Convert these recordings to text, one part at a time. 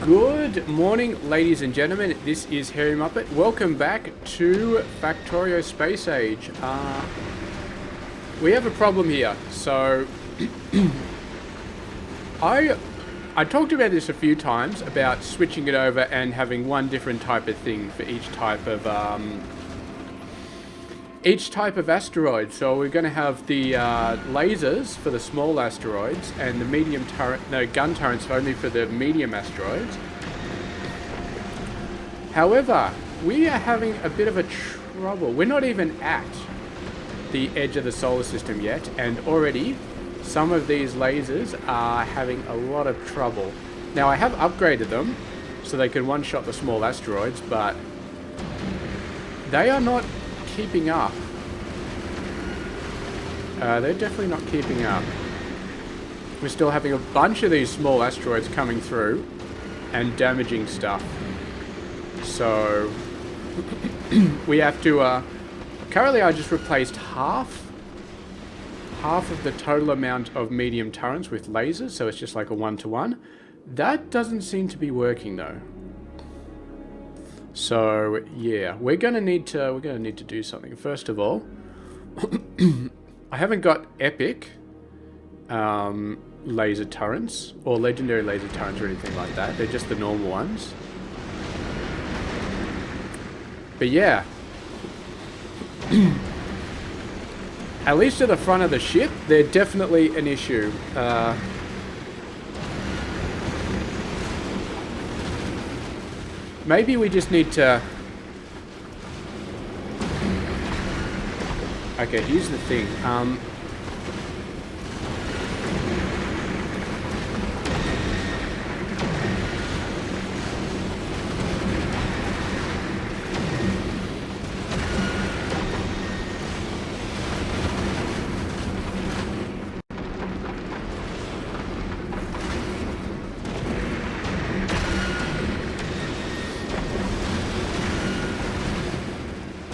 Good morning, ladies and gentlemen. This is Hairymuppet. Welcome back to Factorio Space Age. We have a problem here. So, I talked about this a few times about switching it over and having one different type of thing for each type of asteroid. So we're going to have the lasers for the small asteroids and the medium gun turrets only for the medium asteroids. However, we are having a bit of a trouble. We're not even at the edge of the solar system yet, and already some of these lasers are having a lot of trouble. Now, I have upgraded them so they can one-shot the small asteroids, but they are not keeping up. They're definitely not keeping up. We're still having a bunch of these small asteroids coming through and damaging stuff. So we have to currently I just replaced half of the total amount of medium turrets with lasers, so it's just like a 1-to-1. That doesn't seem to be working though. So yeah, we're gonna need to do something. First of all, I haven't got epic laser turrets or legendary laser turrets or anything like that. They're just the normal ones. But yeah, at least at the front of the ship, they're definitely an issue. Maybe we just need to... Okay, here's the thing.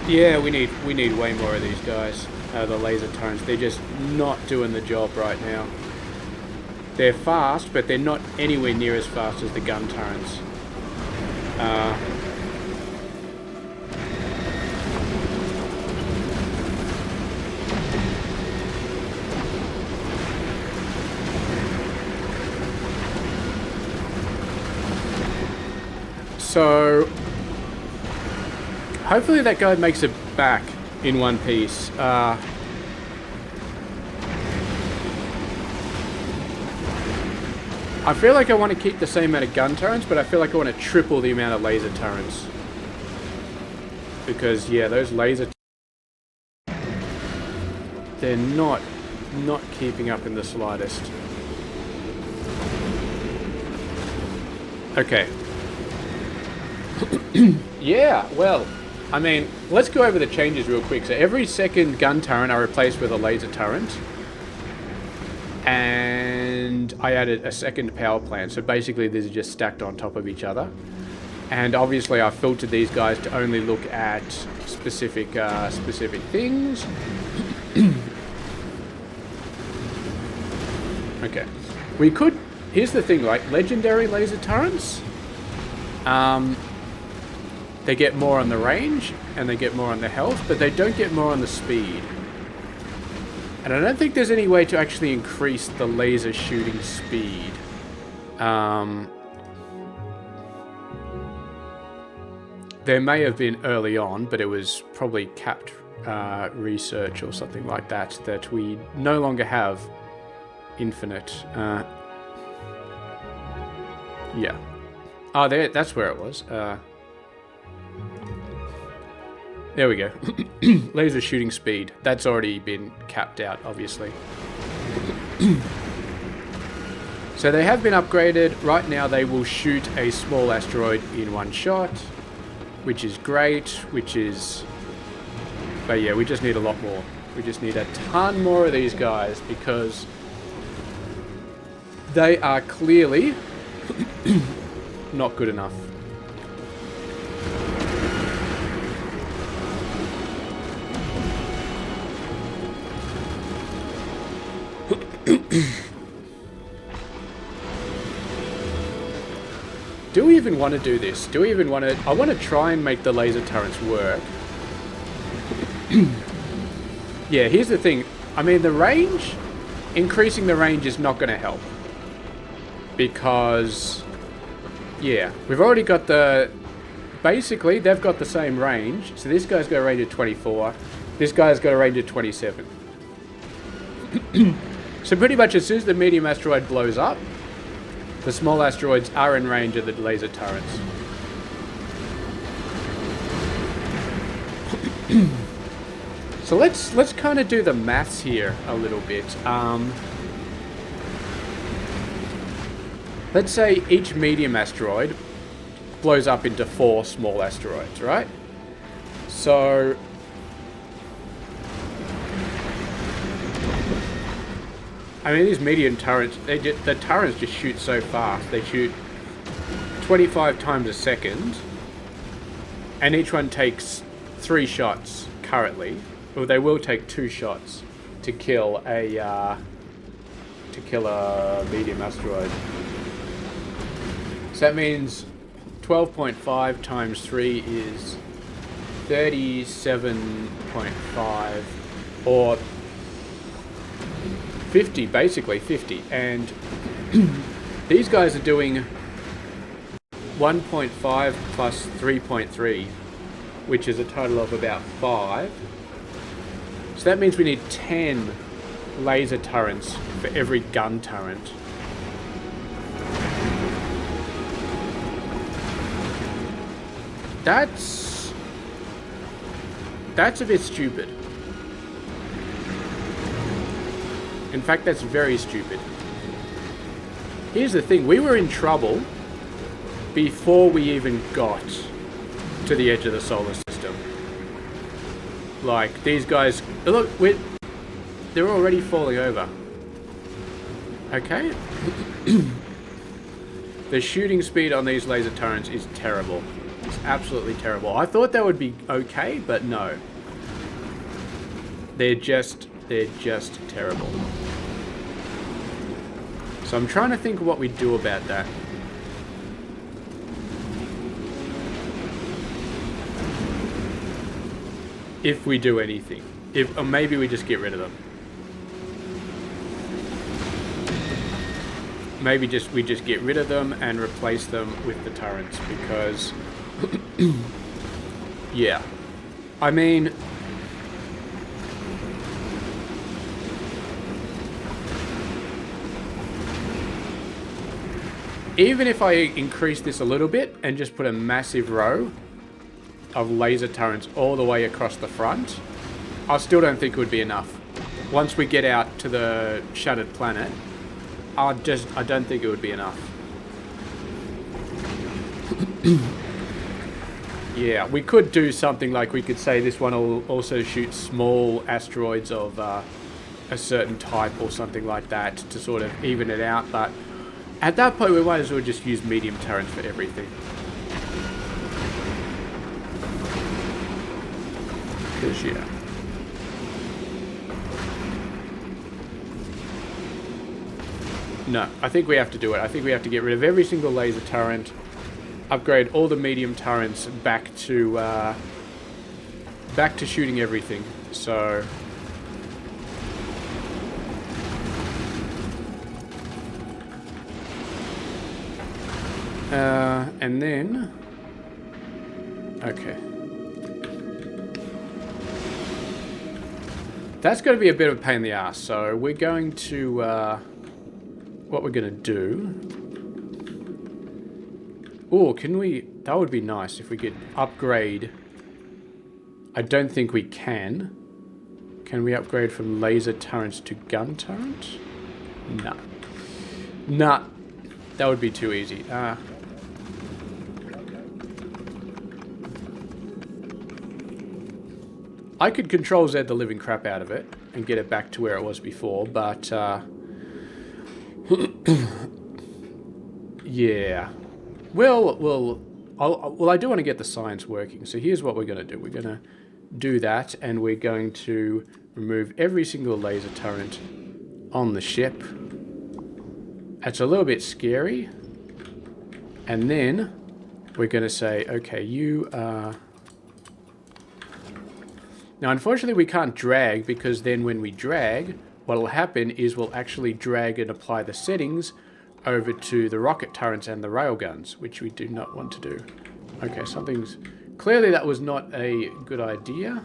Yeah, we need way more of these guys. The laser turrets. They're just not doing the job right now. They're fast, but they're not anywhere near as fast as the gun turrets. So hopefully that guy makes it back in one piece. I feel like I want to keep the same amount of gun turrets, but I feel like I want to triple the amount of laser turrets. Because, yeah, those laser they're not keeping up in the slightest. Okay. Yeah, well, I mean, let's go over the changes real quick. So every second gun turret I replaced with a laser turret. And I added a second power plant. So basically these are just stacked on top of each other. And obviously I filtered these guys to only look at specific things. Okay. We could... Here's the thing, like legendary laser turrets. They get more on the range, and they get more on the health, but they don't get more on the speed. And I don't think there's any way to actually increase the laser shooting speed. There may have been early on, but it was probably capped research or something like that, that we no longer have infinite. Yeah. Oh, that's where it was. There we go. Laser shooting speed. That's already been capped out, obviously. So they have been upgraded. Right now they will shoot a small asteroid in one shot, which is great, But yeah, we just need a lot more. We just need a ton more of these guys because they are clearly not good enough. Do we even want to do this? Do we even want to... I want to try and make the laser turrets work. Yeah, here's the thing. I mean, the range... Increasing the range is not going to help. Because... Yeah, we've already got the... Basically, they've got the same range. So this guy's got a range of 24. This guy's got a range of 27. So pretty much as soon as the medium asteroid blows up, the small asteroids are in range of the laser turrets. So let's kind of do the maths here a little bit. Let's say each medium asteroid blows up into 4 small asteroids, right? So I mean, these medium turrets, the turrets just shoot so fast. They shoot 25 times a second, and each one takes 3 shots currently. Well, they will take 2 shots to kill a medium asteroid. So that means 12.5 times 3 is 37.5, or 50, basically 50, and these guys are doing 1.5 plus 3.3, which is a total of about 5. So that means we need 10 laser turrets for every gun turret. That's a bit stupid. In fact, that's very stupid. Here's the thing. We were in trouble before we even got to the edge of the solar system. Like, these guys... Look, they're already falling over. Okay? The shooting speed on these laser turrets is terrible. It's absolutely terrible. I thought that would be okay, but no. They're just terrible. So I'm trying to think of what we do about that. If we do anything. Or maybe we just get rid of them. Maybe we just get rid of them and replace them with the turrets, because... yeah. I mean... Even if I increase this a little bit and just put a massive row of laser turrets all the way across the front, I still don't think it would be enough. Once we get out to the shattered planet, I don't think it would be enough. Yeah, we could do something like, we could say this one will also shoot small asteroids of a certain type or something like that to sort of even it out, but at that point, we might as well just use medium turrets for everything. Because, yeah. No, I think we have to do it. I think we have to get rid of every single laser turret, upgrade all the medium turrets back to shooting everything. So... and then... Okay. That's going to be a bit of a pain in the ass, so we're going to... what we're going to do... Oh, can we... That would be nice if we could upgrade... I don't think we can. Can we upgrade from laser turrets to gun turrets? No. Nah. That would be too easy. I could Control Z the living crap out of it and get it back to where it was before, but yeah. Well, I do want to get the science working. So here's what we're going to do. We're going to do that, and we're going to remove every single laser turret on the ship. It's a little bit scary, And then we're going to say, okay, you are... Now, unfortunately, we can't drag, because then when we drag, what will happen is we'll actually drag and apply the settings over to the rocket turrets and the railguns, which we do not want to do. Okay, something's... Clearly that was not a good idea.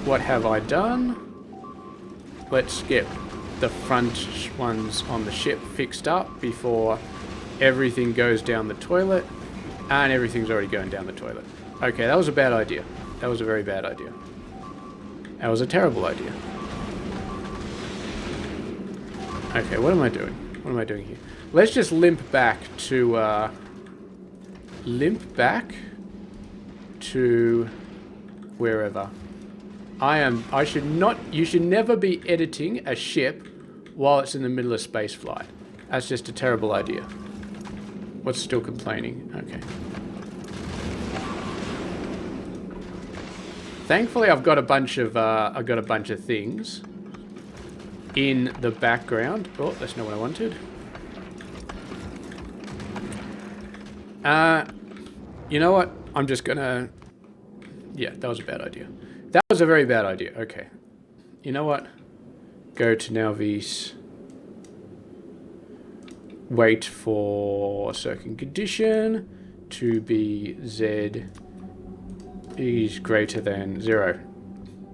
What have I done? Let's get the front ones on the ship fixed up before everything goes down the toilet. And everything's already going down the toilet. Okay, that was a bad idea. That was a very bad idea. That was a terrible idea. Okay, what am I doing? What am I doing here? Let's just limp back to... limp to wherever. I should not... You should never be editing a ship while it's in the middle of space flight. That's just a terrible idea. What's still complaining? Okay. Thankfully, I've got a bunch of things in the background. Oh, that's not what I wanted. You know what? I'm just gonna... Yeah, that was a bad idea. That was a very bad idea. Okay. You know what? Go to Navis. Wait for a certain condition to be Z is greater than 0.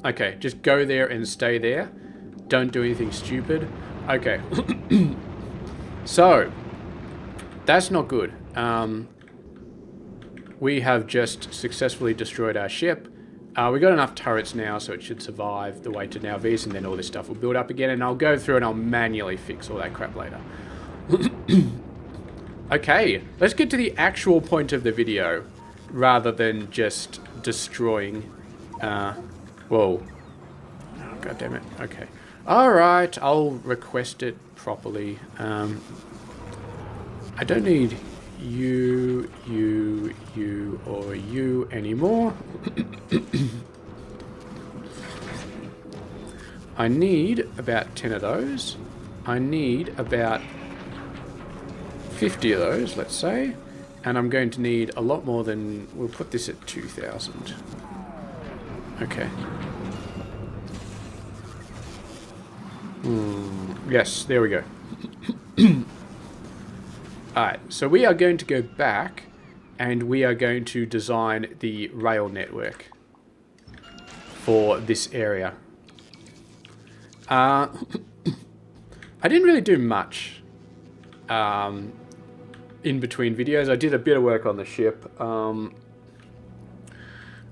Okay, just go there and stay there. Don't do anything stupid. Okay. So, that's not good. We have just successfully destroyed our ship. We got enough turrets now, so it should survive the way to Navis, and then all this stuff will build up again, and I'll go through and I'll manually fix all that crap later. Okay, let's get to the actual point of the video, rather than just destroying... Whoa. Oh, God damn it. Okay. Alright, I'll request it properly. I don't need you, or you anymore. I need about 10 of those. I need about 50 of those, let's say. And I'm going to need a lot more than... We'll put this at 2,000. Okay. Yes, there we go. Alright, so we are going to go back and we are going to design the rail network for this area. I didn't really do much in between videos. I did a bit of work on the ship.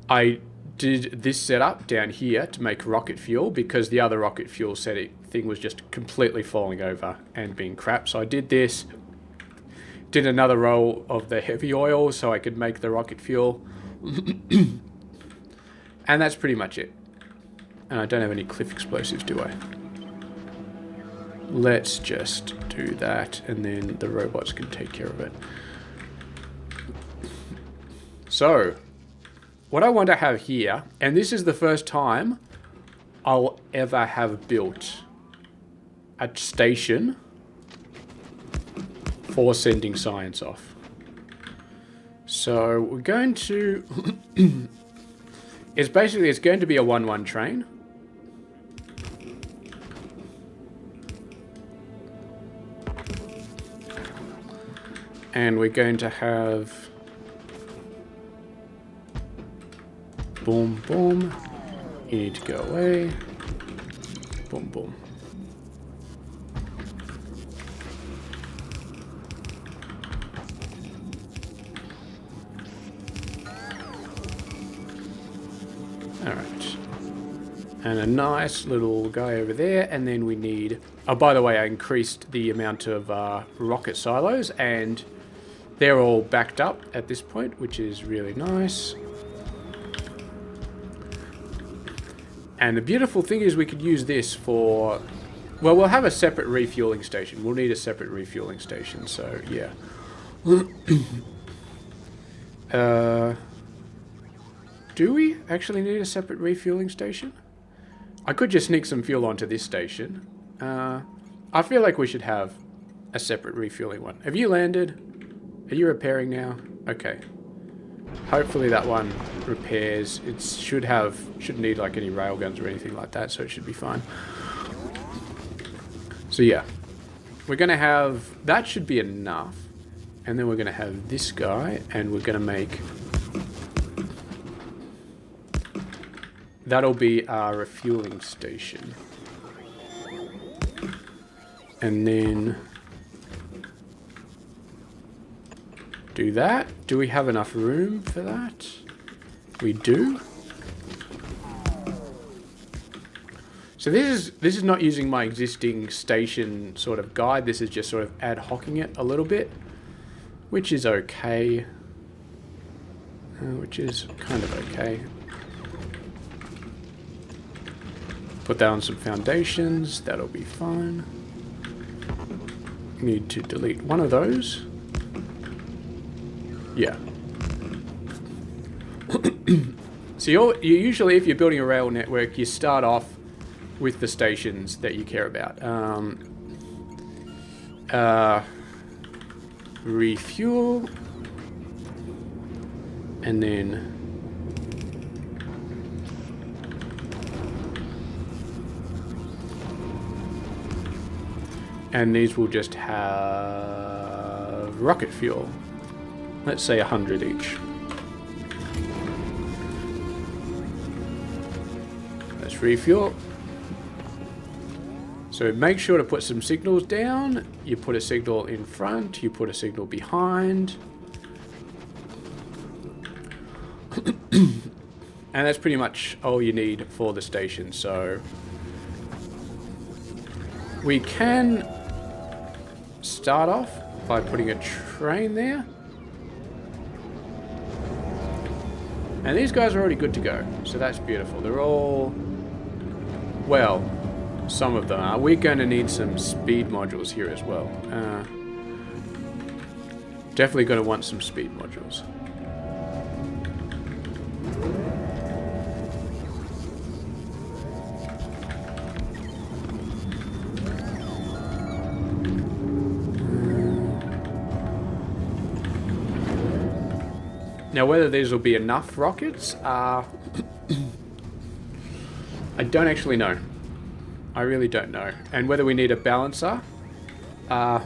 I did this setup down here to make rocket fuel because the other rocket fuel thing was just completely falling over and being crap. So I did this. Did another roll of the heavy oil so I could make the rocket fuel. And that's pretty much it. And I don't have any cliff explosives, do I? Let's just do that, and then the robots can take care of it. So, what I want to have here, and this is the first time I'll ever have built a station for sending science off. So we're going to... it's going to be a 1-1 train. And we're going to have... Boom, boom. You need to go away. Boom, boom. Alright. And a nice little guy over there. And then we need... Oh, by the way, I increased the amount of rocket silos. And they're all backed up at this point, which is really nice. And the beautiful thing is we could use this for... Well, we'll have a separate refueling station. We'll need a separate refueling station, so yeah. Do we actually need a separate refueling station? I could just sneak some fuel onto this station. I feel like we should have a separate refueling one. Have you landed? Are you repairing now? Okay. Hopefully that one repairs. It shouldn't need like any railguns or anything like that, so it should be fine. So yeah, we're gonna have, that should be enough. And then we're gonna have this guy, and we're gonna make, that'll be our refueling station. And then do that. Do we have enough room for that? We do. So this is not using my existing station sort of guide. This is just sort of ad hocing it a little bit, which is okay. Which is kind of okay. Put that on some foundations. That'll be fine. Need to delete one of those. Yeah. So you usually, if you're building a rail network, you start off with the stations that you care about. Refuel. And then these will just have rocket fuel. Let's say 100 each. Let's refuel. So make sure to put some signals down. You put a signal in front, you put a signal behind. And that's pretty much all you need for the station. So we can start off by putting a train there. And these guys are already good to go. So that's beautiful. They're all, well, some of them are. We're going to need some speed modules here as well. Definitely going to want some speed modules. Now, whether these will be enough rockets, I don't actually know. I really don't know. And whether we need a balancer, I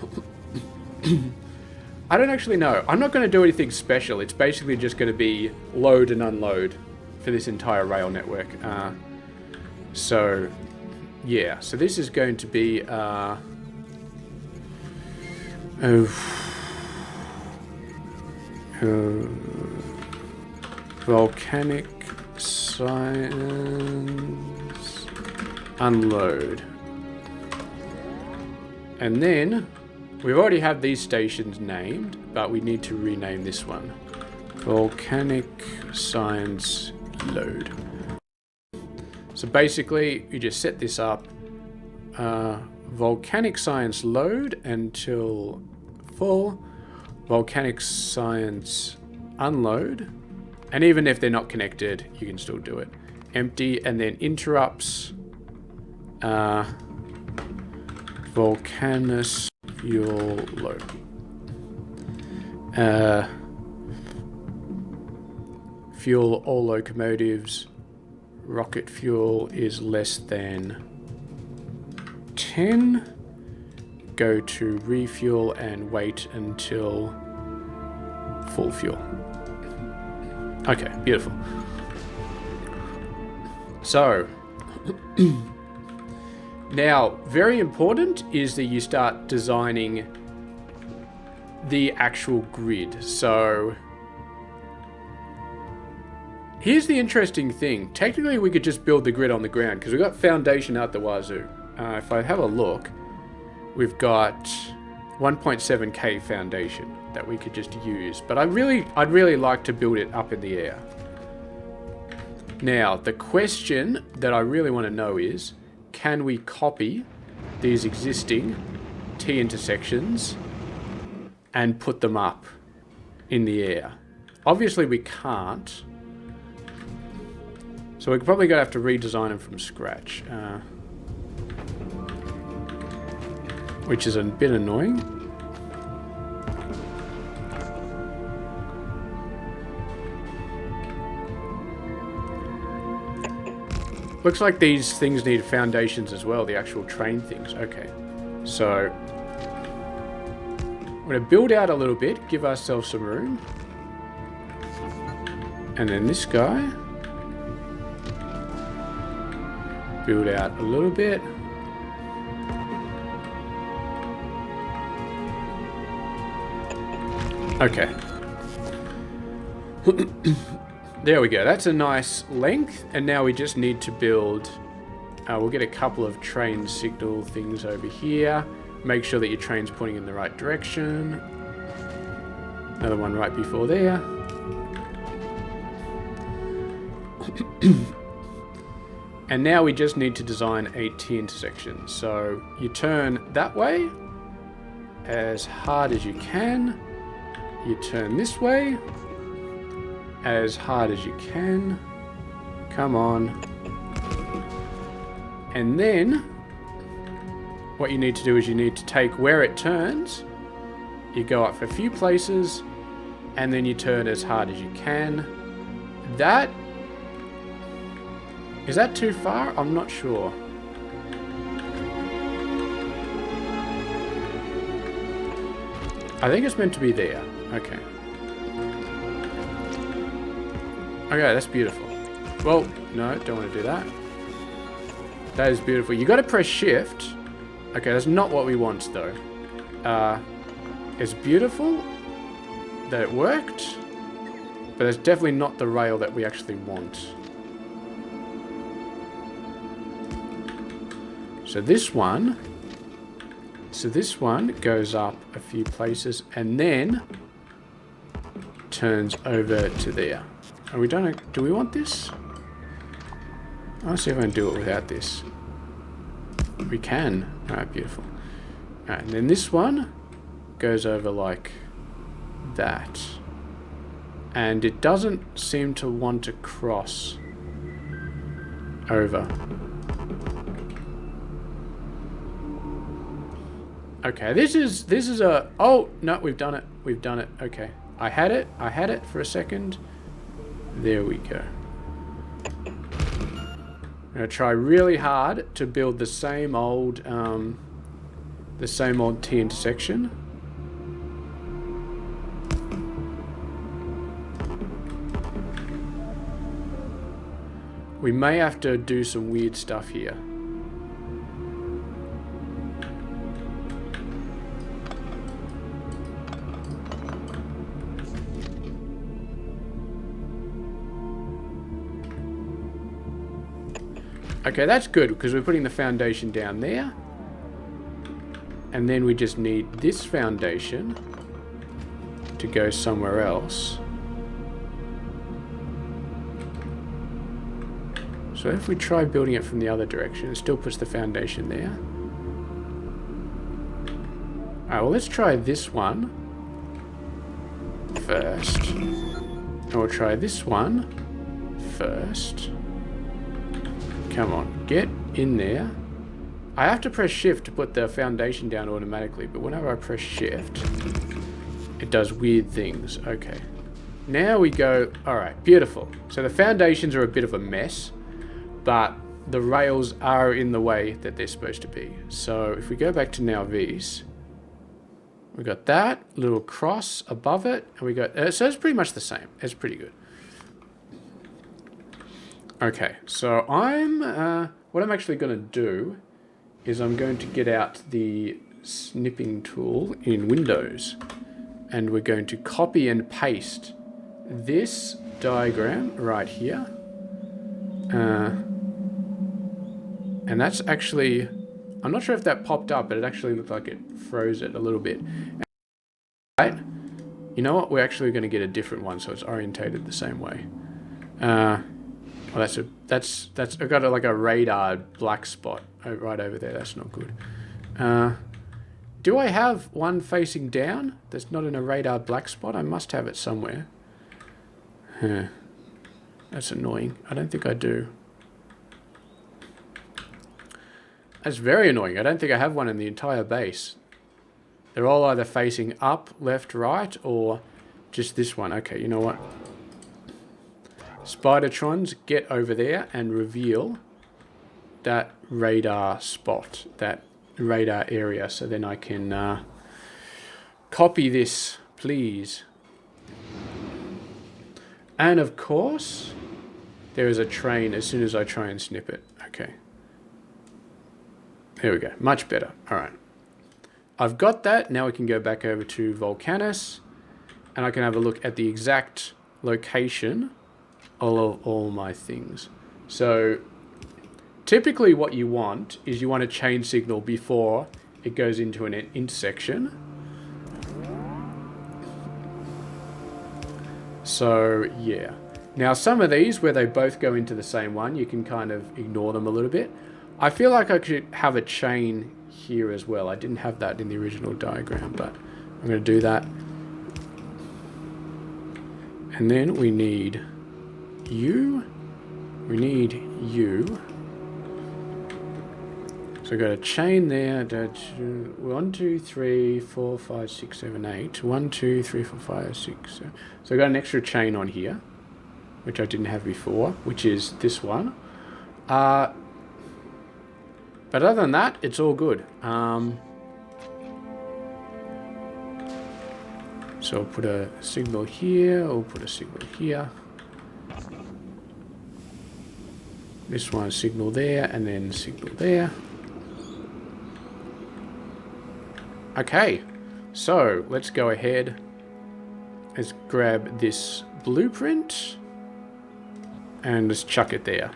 don't actually know. I'm not going to do anything special. It's basically just going to be load and unload for this entire rail network. So, yeah. So this is going to be... volcanic science unload. And then we already have these stations named, but we need to rename this one. Volcanic science load. So basically you just set this up, volcanic science load until full, volcanic science unload. And even if they're not connected, you can still do it. Empty, and then interrupts. Vulcanus fuel load. Fuel all locomotives. Rocket fuel is less than 10. Go to refuel and wait until full fuel. Okay, beautiful. So, now, very important is that you start designing the actual grid. So, here's the interesting thing. Technically, we could just build the grid on the ground because we've got foundation out the wazoo. If I have a look, we've got 1.7k foundation that we could just use, but I'd really like to build it up in the air. Now, the question that I really want to know is, can we copy these existing T-intersections and put them up in the air? Obviously we can't, so we're probably going to have to redesign them from scratch. which is a bit annoying. Looks like these things need foundations as well, the actual train things. Okay, so I'm going to build out a little bit, give ourselves some room. And then this guy. Build out a little bit. Okay. There we go. That's a nice length. And now we just need to build... we'll get a couple of train signal things over here. Make sure that your train's pointing in the right direction. Another one right before there. And now we just need to design a T-intersection. So you turn that way as hard as you can. You turn this way as hard as you can. Come on. And then what you need to do is you need to take where it turns, you go up a few places, and then you turn as hard as you can. That... Is that too far? I'm not sure. I think it's meant to be there. Okay. Okay, that's beautiful. Well, no, don't want to do that. That is beautiful. You got to press shift. Okay, that's not what we want though. It's beautiful that it worked, but it's definitely not the rail that we actually want. So this one goes up a few places and then turns over to there. Are we done? Do we want this? I'll see if I can do it without this. We can. Alright, beautiful. Alright, and then this one goes over like that. And it doesn't seem to want to cross over. Okay, this is a... Oh, no, we've done it. We've done it. Okay. I had it for a second. There we go. I'm going to try really hard to build the same old T-intersection. We may have to do some weird stuff here. Okay, that's good, because we're putting the foundation down there. And then we just need this foundation to go somewhere else. So if we try building it from the other direction, it still puts the foundation there. Alright, well, let's try this one first. And we'll try this one first. Come on, get in there. I have to press shift to put the foundation down automatically, but whenever I press shift, it does weird things. Okay. Now we go... Alright, beautiful. So the foundations are a bit of a mess, but the rails are in the way that they're supposed to be. So if we go back to now these, we got that little cross above it, and we got... so it's pretty much the same. It's pretty good. Okay, so what I'm actually going to do is I'm going to get out the snipping tool in Windows, and we're going to copy and paste this diagram right here. And that's actually, I'm not sure if that popped up, but it actually looked like it froze it a little bit. Right? You know what? We're actually going to get a different one, so it's orientated the same way. Well, that's I got like a radar black spot right over there. That's not good. Do I have one facing down that's not in a radar black spot? I must have it somewhere. That's annoying. I don't think I do. That's very annoying. I don't think I have one in the entire base. They're all either facing up, left, right, or just this one. Okay, you know what? Spidertrons, get over there and reveal that radar spot, that radar area, so then I can copy this, please. And of course, there is a train as soon as I try and snip it. Okay. There we go. Much better. All right. I've got that. Now we can go back over to Vulcanus, and I can have a look at the exact location of all my things. So typically what you want is you want a chain signal before it goes into an intersection. So yeah. Now some of these where they both go into the same one, you can kind of ignore them a little bit. I feel like I could have a chain here as well. I didn't have that in the original diagram, but I'm going to do that. And then we need you. We need you. So I've got a chain there. 1, 2, 3, 4, 5, 6, 7, 8. 1, 2, 3, 4, 5, 6, 7. So I've got an extra chain on here, which I didn't have before, which is this one. But other than that, it's all good. So I'll put a signal here, I'll put a signal here. This one, signal there, and then signal there. Okay, so let's go ahead. Let's grab this blueprint and let's chuck it there.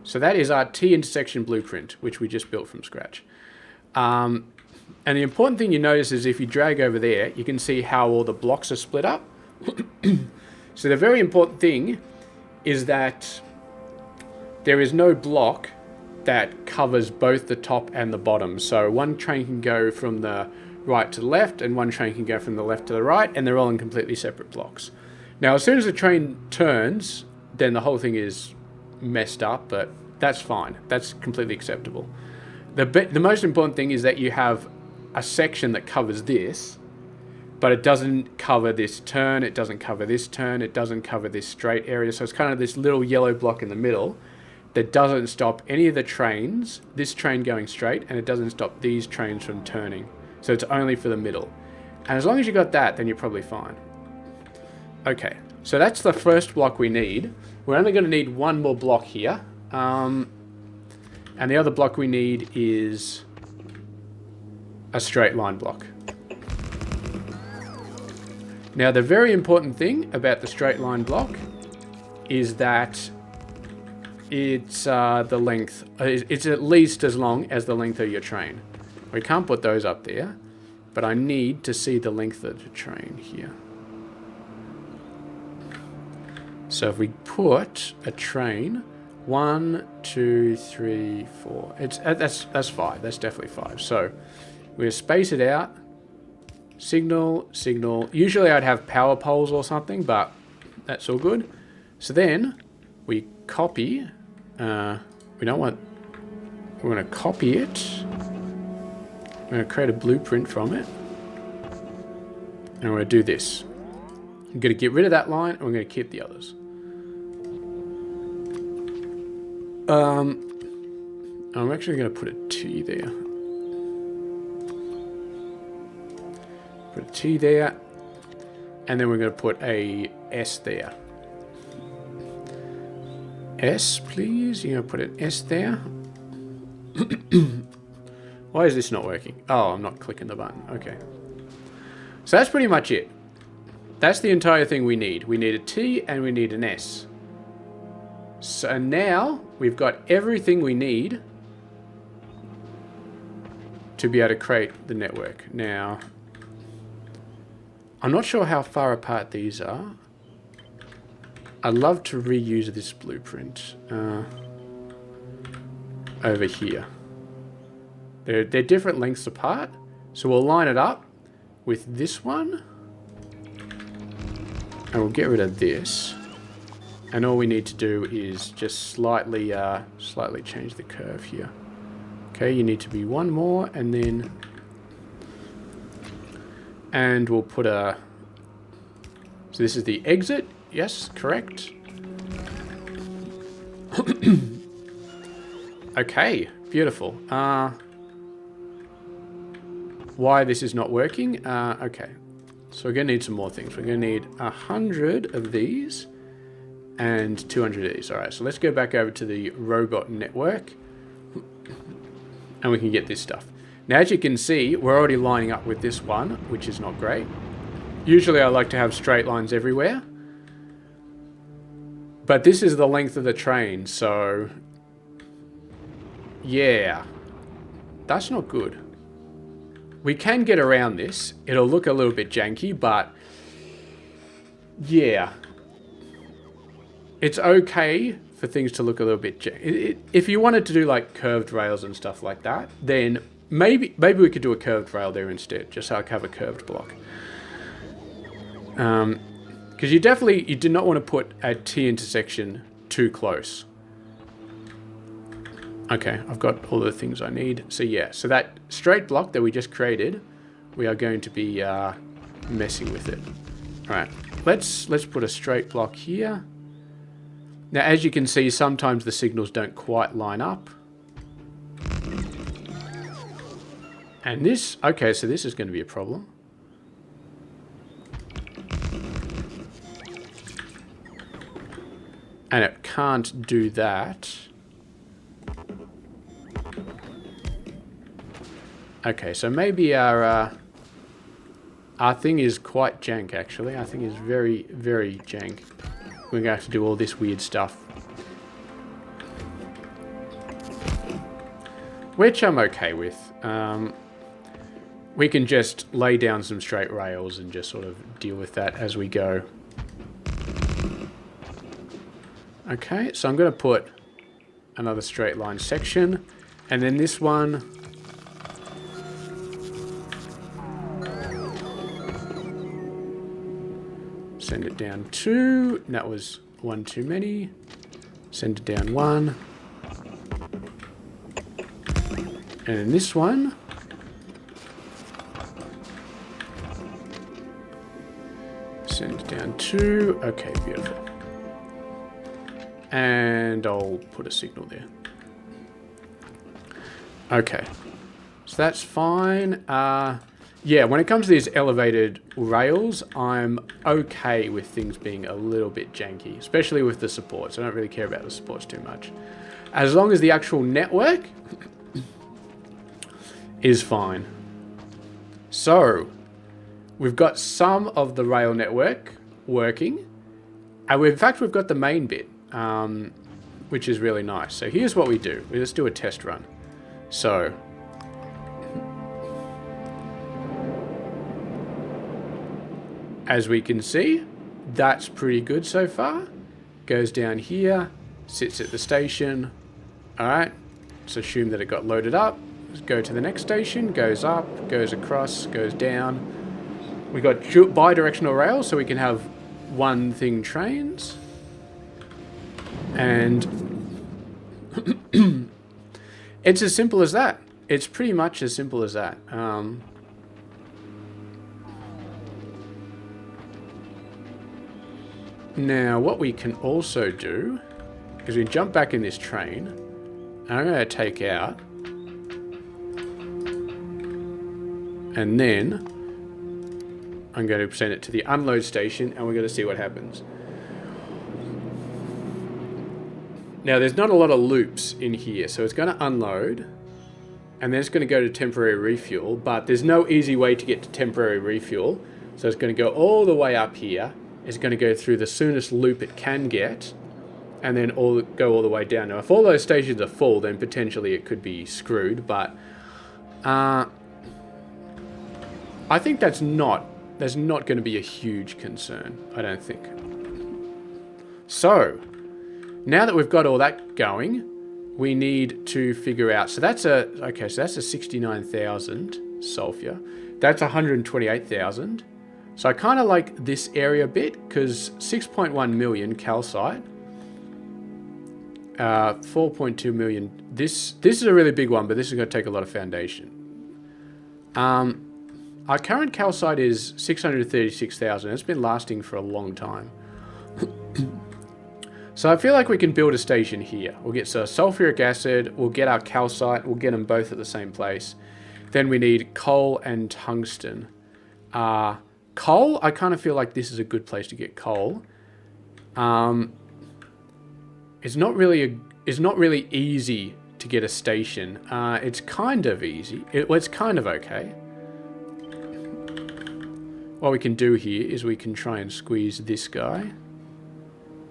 So that is our T intersection blueprint, which we just built from scratch. And the important thing you notice is if you drag over there, you can see how all the blocks are split up. So the very important thing is that there is no block that covers both the top and the bottom. So one train can go from the right to the left, and one train can go from the left to the right, and they're all in completely separate blocks. Now, as soon as the train turns, then the whole thing is messed up, but that's fine. That's completely acceptable. The most important thing is that you have a section that covers this, but it doesn't cover this turn, it doesn't cover this turn, it doesn't cover this straight area. So it's kind of this little yellow block in the middle that doesn't stop any of the trains, this train going straight, and it doesn't stop these trains from turning. So it's only for the middle. And as long as you got that, then you're probably fine. Okay, so that's the first block we need. We're only going to need one more block here. And the other block we need is a straight line block. Now, the very important thing about the straight line block is that it's the length. It's at least as long as the length of your train. We can't put those up there, but I need to see the length of the train here. So if we put a train, 1, 2, 3, 4. That's 5. That's definitely 5. So we'll space it out. Signal, signal. Usually I'd have power poles or something, but that's all good. So then we copy. We don't want. We're going to copy it. We're going to create a blueprint from it, and we're going to do this. I'm going to get rid of that line, and we're going to keep the others. I'm actually going to put a T there. Put a T there, and then we're going to put a S there. S, please. You're going to put an S there. Why is this not working? Oh, I'm not clicking the button. Okay. So that's pretty much it. That's the entire thing we need. We need a T and we need an S. So now we've got everything we need to be able to create the network. Now, I'm not sure how far apart these are. I'd love to reuse this blueprint over here. They're different lengths apart, so we'll line it up with this one, and we'll get rid of this. And all we need to do is just slightly change the curve here. Okay, you need to be one more, and then... And we'll put a... So this is the exit. Yes, correct. Okay, beautiful. Why this is not working? Okay. So we're going to need some more things. We're going to need 100 of these and 200 of these. All right, so let's go back over to the robot network and we can get this stuff. Now, as you can see, we're already lining up with this one, which is not great. Usually I like to have straight lines everywhere, but this is the length of the train, so yeah, that's not good. We can get around this. It'll look a little bit janky, but yeah, it's okay for things to look a little bit janky. If you wanted to do like curved rails and stuff like that, then maybe we could do a curved rail there instead, just so I have a curved block. Because you do not want to put a T intersection too close. Okay, I've got all the things I need. So yeah, so that straight block that we just created, we are going to be messing with it. All right, let's put a straight block here. Now, as you can see, sometimes the signals don't quite line up. And this, okay, so this is going to be a problem. And it can't do that. Okay, so maybe our thing is quite jank, actually. Our thing is very, very jank. We're going to have to do all this weird stuff. Which I'm okay with. We can just lay down some straight rails and just sort of deal with that as we go. Okay, so I'm going to put another straight line section. And then this one... Send it down 2. That was 1 too many. Send it down 1. And then this one. Send it down 2. Okay, beautiful. And I'll put a signal there. Okay. So that's fine. Yeah, when it comes to these elevated rails, I'm okay with things being a little bit janky, especially with the supports. I don't really care about the supports too much. As long as the actual network is fine. So, we've got some of the rail network working. And in fact, we've got the main bit, which is really nice. So here's what we do. Let's do a test run. So... As we can see, that's pretty good so far. Goes down here, sits at the station. All right, let's assume that it got loaded up. Let's go to the next station, goes up, goes across, goes down. We got bi-directional rails, so we can have one thing trains. And it's as simple as that. It's pretty much as simple as that. Now, what we can also do is we jump back in this train, and I'm going to take out, and then I'm going to send it to the unload station, and we're going to see what happens. Now, there's not a lot of loops in here, so it's going to unload, and then it's going to go to temporary refuel, but there's no easy way to get to temporary refuel, so it's going to go all the way up here. It's going to go through the soonest loop it can get, and then go all the way down. Now, if all those stations are full, then potentially it could be screwed, but I think that's not going to be a huge concern, I don't think. So, now that we've got all that going, we need to figure out, so that's a 69,000 sulfur. That's 128,000. So I kind of like this area a bit, because 6.1 million calcite, 4.2 million This is a really big one, but this is going to take a lot of foundation. Our current calcite is 636,000. It's been lasting for a long time. So I feel like we can build a station here. We'll get sulfuric acid, we'll get our calcite, we'll get them both at the same place. Then we need coal and tungsten. Coal, I kind of feel like this is a good place to get coal. It's not really easy to get a station. It's kind of easy. It's kind of okay. What we can do here is we can try and squeeze this guy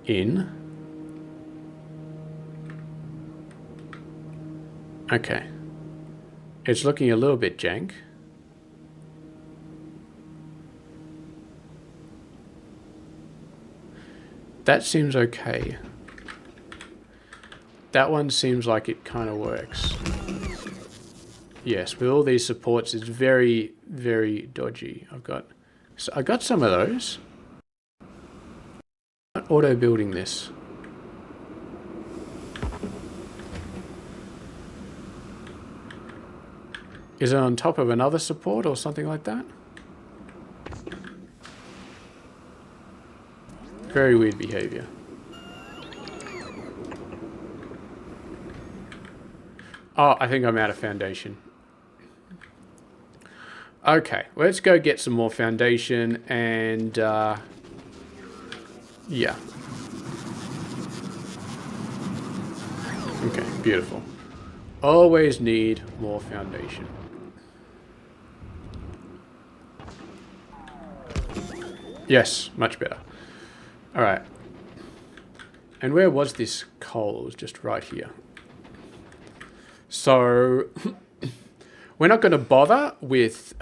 in. Okay. It's looking a little bit jank. That seems okay. That one seems like it kind of works. Yes, with all these supports, it's very, very dodgy. I got some of those. Auto building this. Is it on top of another support or something like that? Very weird behavior. Oh, I think I'm out of foundation. Okay, let's go get some more foundation and, yeah. Okay, beautiful. Always need more foundation. Yes, much better. All right. And where was this coal? It was just right here. So we're not going to bother with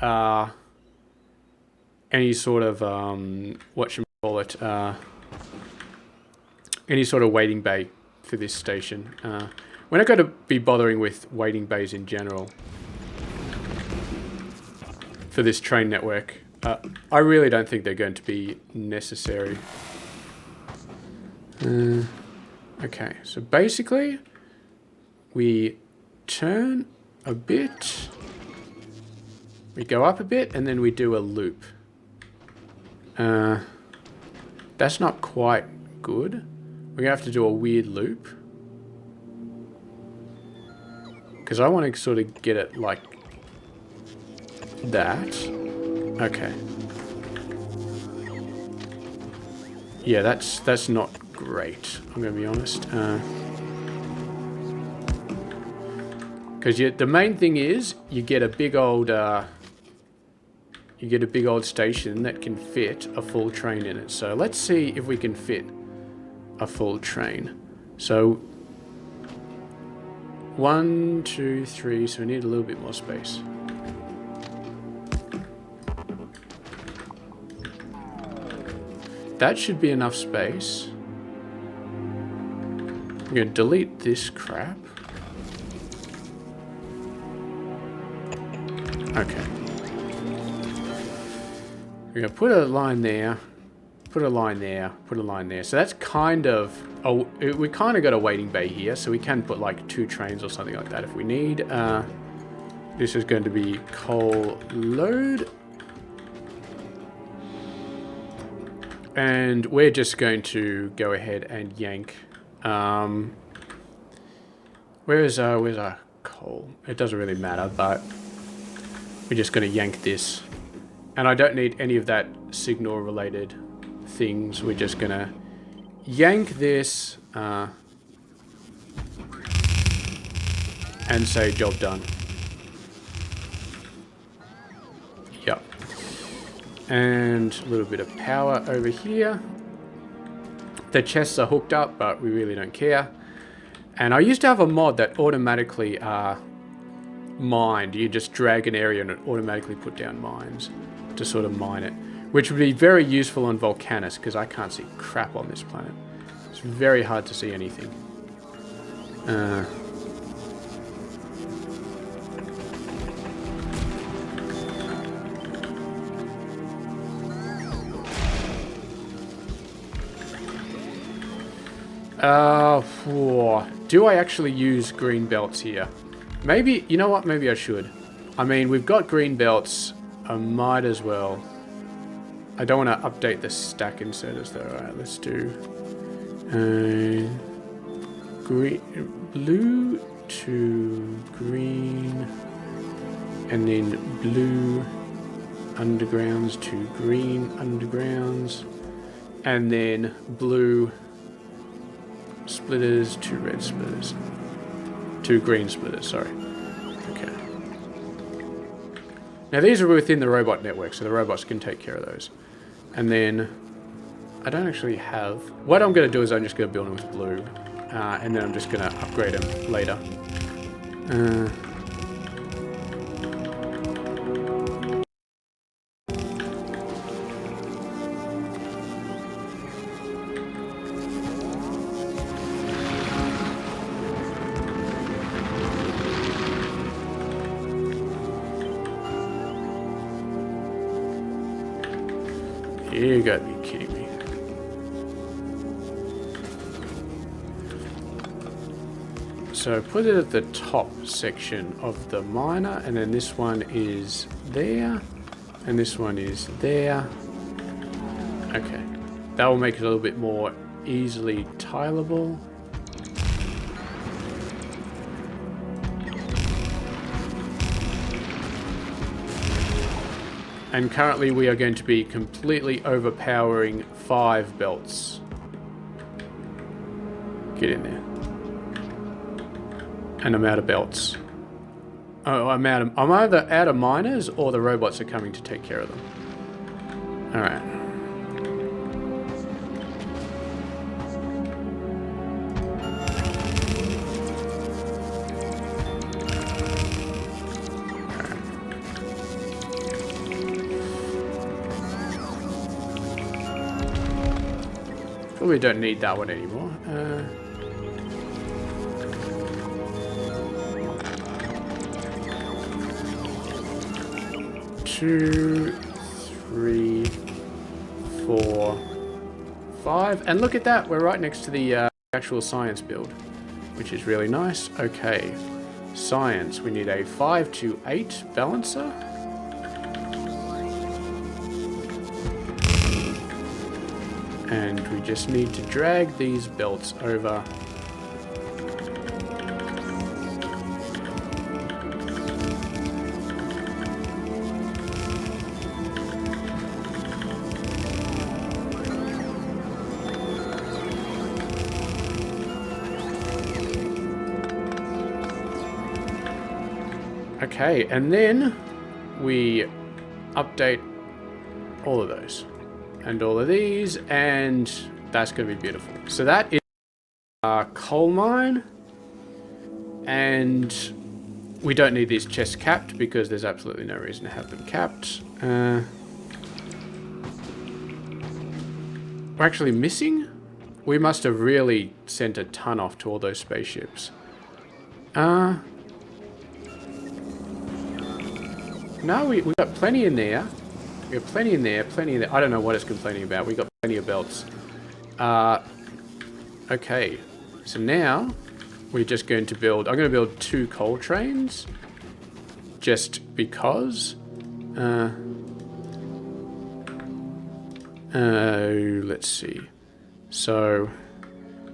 any sort of any sort of waiting bay for this station. We're not going to be bothering with waiting bays in general for this train network. I really don't think they're going to be necessary. Okay, so basically we turn a bit, we go up a bit, and then we do a loop. That's not quite good. We're gonna have to do a weird loop, because I want to sort of get it like that. Okay. Yeah, that's not great, I'm gonna be honest. Because the main thing is you get a big old station that can fit a full train in it. So let's see if we can fit a full train. So 1, 2, 3. So we need a little bit more space. That should be enough space. I'm gonna delete this crap. Okay. We're going to put a line there, put a line there, put a line there. So that's kind of... we kind of got a waiting bay here, so we can put like 2 trains or something like that if we need. This is going to be coal load. And we're just going to go ahead and yank... where's our coal? It doesn't really matter, but... we're just going to yank this. And I don't need any of that signal related things. We're just going to yank this and say job done. Yep. And a little bit of power over here. The chests are hooked up, but we really don't care. And I used to have a mod that automatically mined. You just drag an area and it automatically put down mines to sort of mine it, which would be very useful on Vulcanus because I can't see crap on this planet. It's very hard to see anything. Do I actually use green belts here? Maybe, you know what? Maybe I should. I mean, we've got green belts. I might as well. I don't want to update the stack inserters though. Alright, let's do green, blue to green, and then blue undergrounds to green undergrounds, and then blue splitters to red splitters. To green splitters, sorry. Okay. Now these are within the robot network, so the robots can take care of those. And then, I don't actually have... What I'm going to do is I'm just going to build them with blue. And then I'm just going to upgrade them later. You gotta be kidding me. So put it at the top section of the miner, and then this one is there, and this one is there. Okay. That will make it a little bit more easily tileable. And currently we are going to be completely overpowering 5 belts. Get in there. And I'm out of belts. Oh, I'm either out of miners or the robots are coming to take care of them. Alright. Probably don't need that one anymore. 2, 3, 4, 5. And look at that, we're right next to the actual science build, which is really nice. Okay, science, we need a 5 to 8 balancer. And we just need to drag these belts over. Okay, and then we update all of those. And all of these, and that's going to be beautiful. So that is our coal mine, and we don't need these chests capped because there's absolutely no reason to have them capped. We're actually missing? We must have really sent a ton off to all those spaceships. No, we got plenty in there. We have plenty in there, plenty in there. I don't know what it's complaining about. We got plenty of belts. Okay. So now we're just going to build... I'm going to build 2 coal trains. Just because. Let's see. So,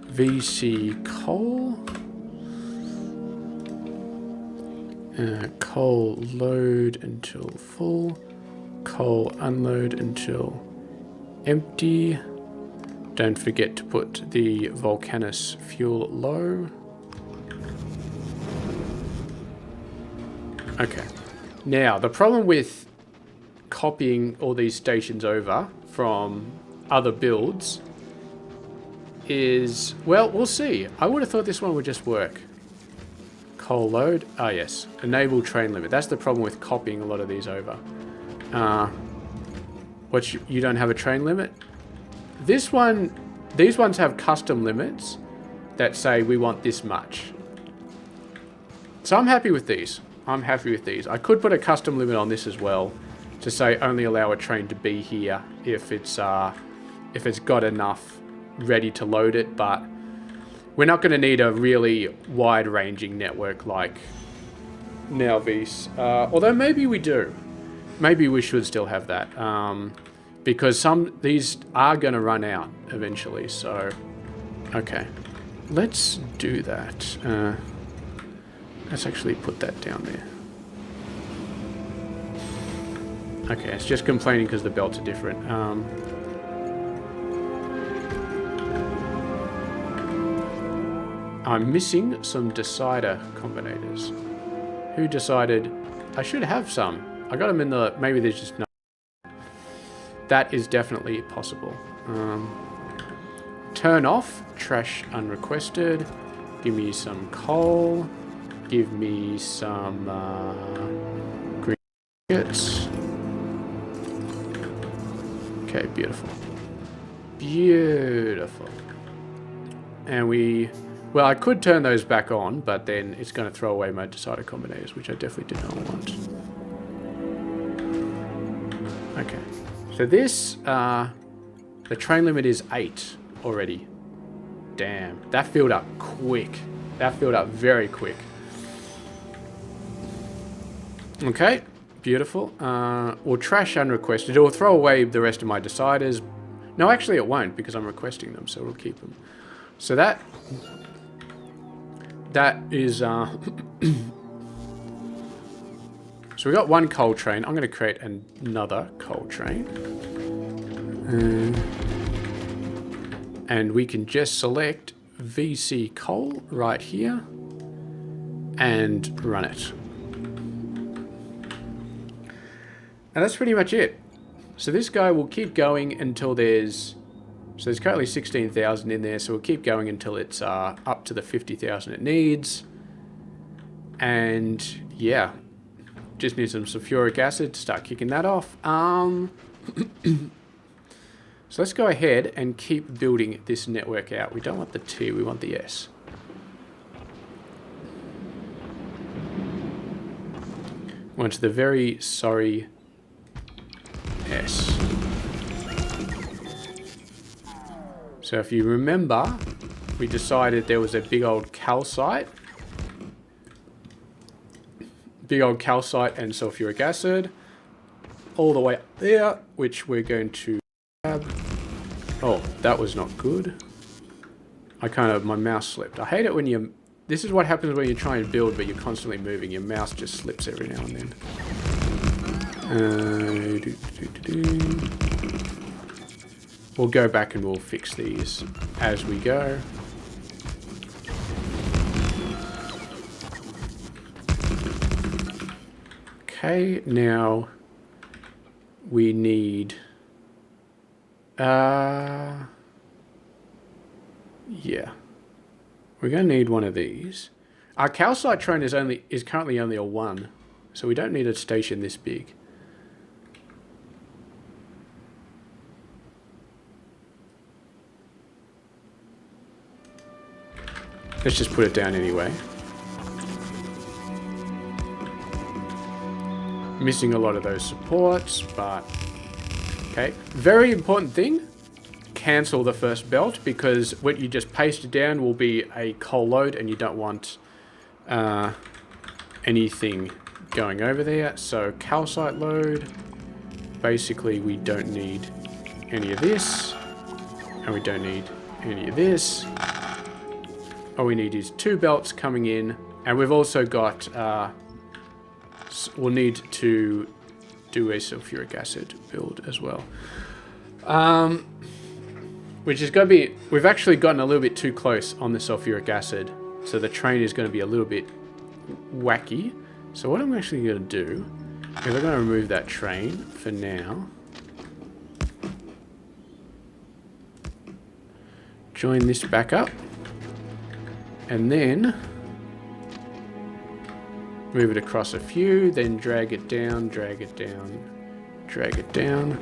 VC coal. Coal load until full. Coal unload until empty. Don't forget to put the Vulcanus fuel low. Okay. Now, the problem with copying all these stations over from other builds is, well, we'll see. I would have thought this one would just work. Coal load. Ah, yes. Enable train limit. That's the problem with copying a lot of these over. You don't have a train limit? These ones have custom limits that say we want this much. So I'm happy with these. I'm happy with these. I could put a custom limit on this as well to say only allow a train to be here if it's got enough ready to load it, but We're not going to need a really wide-ranging network like Nowvis. Although maybe we do. Maybe we should still have that. Because these are going to run out eventually. So, okay. Let's do that. Let's actually put that down there. Okay, it's just complaining because the belts are different. I'm missing some decider combinators. Who decided I should have some? I got them in the... Maybe there's just no... That is definitely possible. Turn off. Trash unrequested. Give me some coal. Give me some green tickets. Okay, beautiful. Beautiful. And we... Well, I could turn those back on, but then it's going to throw away my decider combinators, which I definitely did not want. Okay. So this, the train limit is 8 already. Damn. That filled up quick. That filled up very quick. Okay. Beautiful. We'll trash unrequested. It will throw away the rest of my deciders. No, actually it won't because I'm requesting them, so we'll keep them. So that is... So we got one coal train. I'm going to create another coal train. And we can just select VC coal right here and run it. And that's pretty much it. So this guy will keep going until there's... So there's currently 16,000 in there, so we'll keep going until it's up to the 50,000 it needs. And yeah, just need some sulfuric acid to start kicking that off. So let's go ahead and keep building this network out. We don't want the T, we want the S. Want the very sorry S. So if you remember, we decided there was a big old calcite. Big old calcite and sulfuric acid. All the way up there, which we're going to grab. Oh, that was not good. My mouse slipped. I hate it when you... This is what happens when you try and build, but you're constantly moving. Your mouse just slips every now and then. We'll go back and we'll fix these as we go. Okay, now we need... yeah. We're going to need one of these. Our calcite train is currently only a 1, so we don't need a station this big. Let's just put it down anyway. Missing a lot of those supports, but... Okay. Very important thing. Cancel the first belt, because what you just pasted down will be a coal load, and you don't want anything going over there. So calcite load. Basically, we don't need any of this. And we don't need any of this. All we need is 2 belts coming in, and we've also got, we'll need to do a sulfuric acid build as well. Which is going to be, we've actually gotten a little bit too close on the sulfuric acid, so the train is going to be a little bit wacky. So what I'm actually going to do is I'm going to remove that train for now. Join this back up. And then move it across a few, then drag it down, drag it down, drag it down.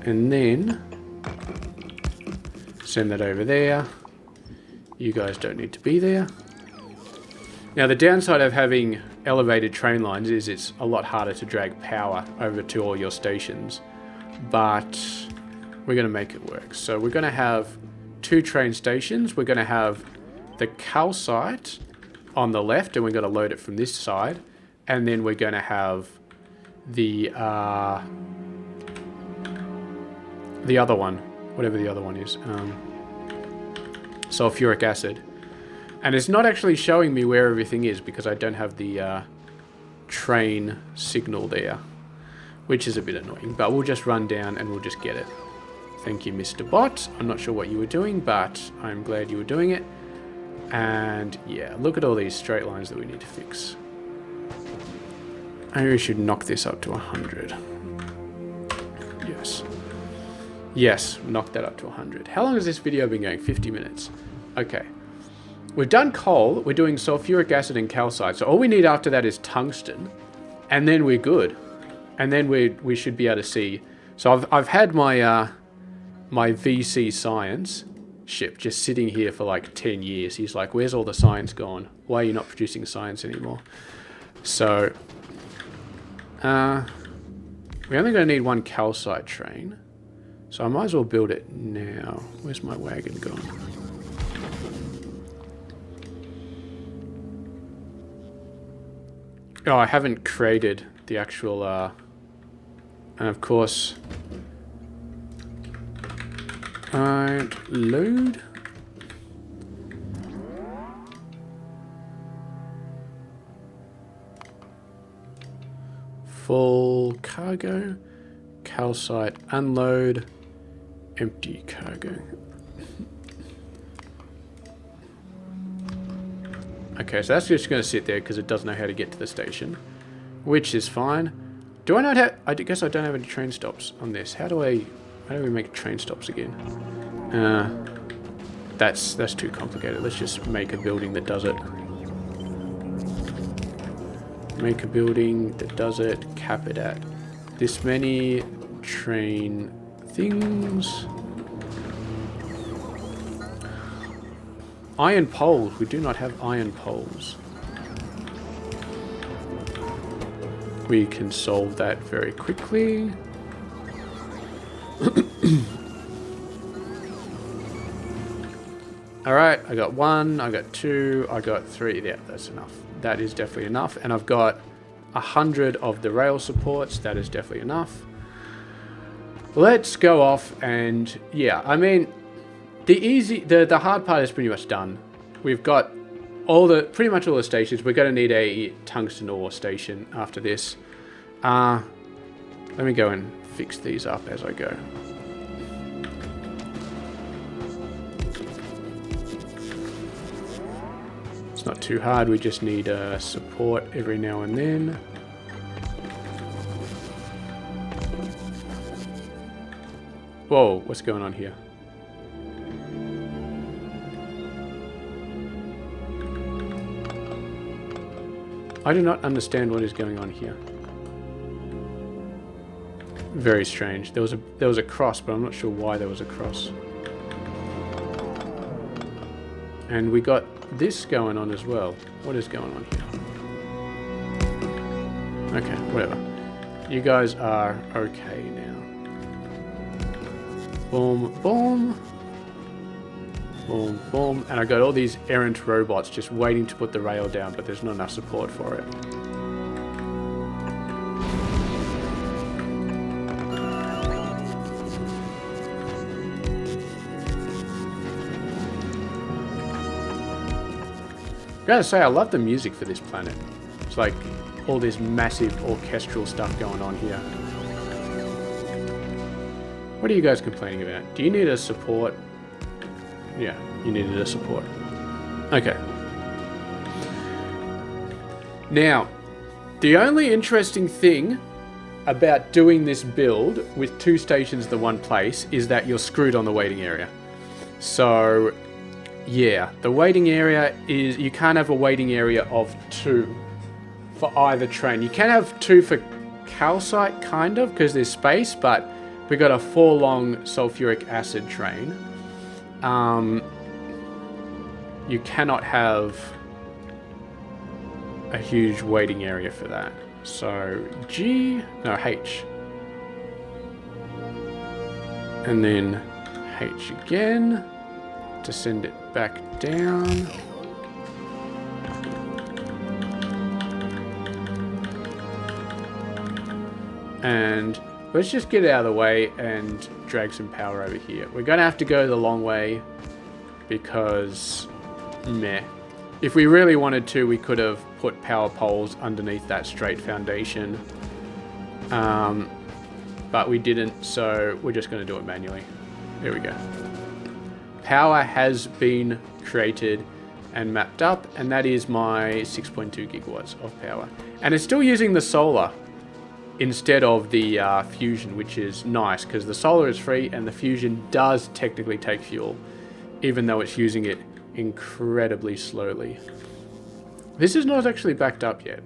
And then send that over there. You guys don't need to be there. Now the downside of having elevated train lines is it's a lot harder to drag power over to all your stations. But we're going to make it work. So we're going to have 2 train stations. We're going to have the calcite on the left, and we're going to load it from this side. And then we're going to have the other one, whatever the other one is, sulfuric acid. And it's not actually showing me where everything is because I don't have the train signal there, which is a bit annoying. But we'll just run down and we'll just get it. Thank you, Mr. Bot. I'm not sure what you were doing, but I'm glad you were doing it. And yeah, look at all these straight lines that we need to fix. Maybe we should knock this up to 100. Yes. Yes, knock that up to 100. How long has this video been going? 50 minutes. Okay. We've done coal. We're doing sulfuric acid and calcite. So all we need after that is tungsten. And then we're good. And then we should be able to see. So I've had my my VC science ship just sitting here for like 10 years. He's like, where's all the science gone? Why are you not producing science anymore? So we're only going to need 1 calcite train. So I might as well build it now. Where's my wagon gone? Oh, I haven't created the actual, and of course, load. Full cargo, calcite unload, empty cargo. Okay, so that's just going to sit there because it doesn't know how to get to the station, which is fine. Do I not have? I guess I don't have any train stops on this. How do we make train stops again? That's too complicated. Let's just make a building that does it. Make a building that does it. Cap it at this many train things. Iron poles. We do not have iron poles. We can solve that very quickly. Alright, I got 1, I got 2, I got 3. Yeah, that's enough. That is definitely enough. And I've got 100 of the rail supports. That is definitely enough. Let's go off and, yeah, I mean, the hard part is pretty much done. We've got pretty much all the stations. We're going to need a tungsten ore station after this. Let me go and fix these up as I go. It's not too hard. We just need support every now and then. Whoa, what's going on here? I do not understand what is going on here. Very strange. There was a cross, but I'm not sure why there was a cross. And we got this going on as well. What is going on here? Okay, whatever. You guys are okay now. Boom, boom. Boom, boom. And I got all these errant robots just waiting to put the rail down, but there's not enough support for it. Gotta say, I love the music for this planet. It's like all this massive orchestral stuff going on here. What are you guys complaining about? Do you need a support? Yeah, you needed a support. Okay. Now, the only interesting thing about doing this build with 2 stations in the one place is that you're screwed on the waiting area. So, yeah, the waiting area is, you can't have a waiting area of 2 for either train. You can have 2 for calcite, kind of, because there's space, but we got a 4-long sulfuric acid train. You cannot have a huge waiting area for that. So H. And then H again. to send it back down. And let's just get out of the way and drag some power over here. We're going to have to go the long way because, meh. If we really wanted to, we could have put power poles underneath that straight foundation. But we didn't, so we're just going to do it manually. There we go. Power has been created and mapped up, and that is my 6.2 gigawatts of power. And it's still using the solar instead of the fusion, which is nice because the solar is free and the fusion does technically take fuel, even though it's using it incredibly slowly. This is not actually backed up yet.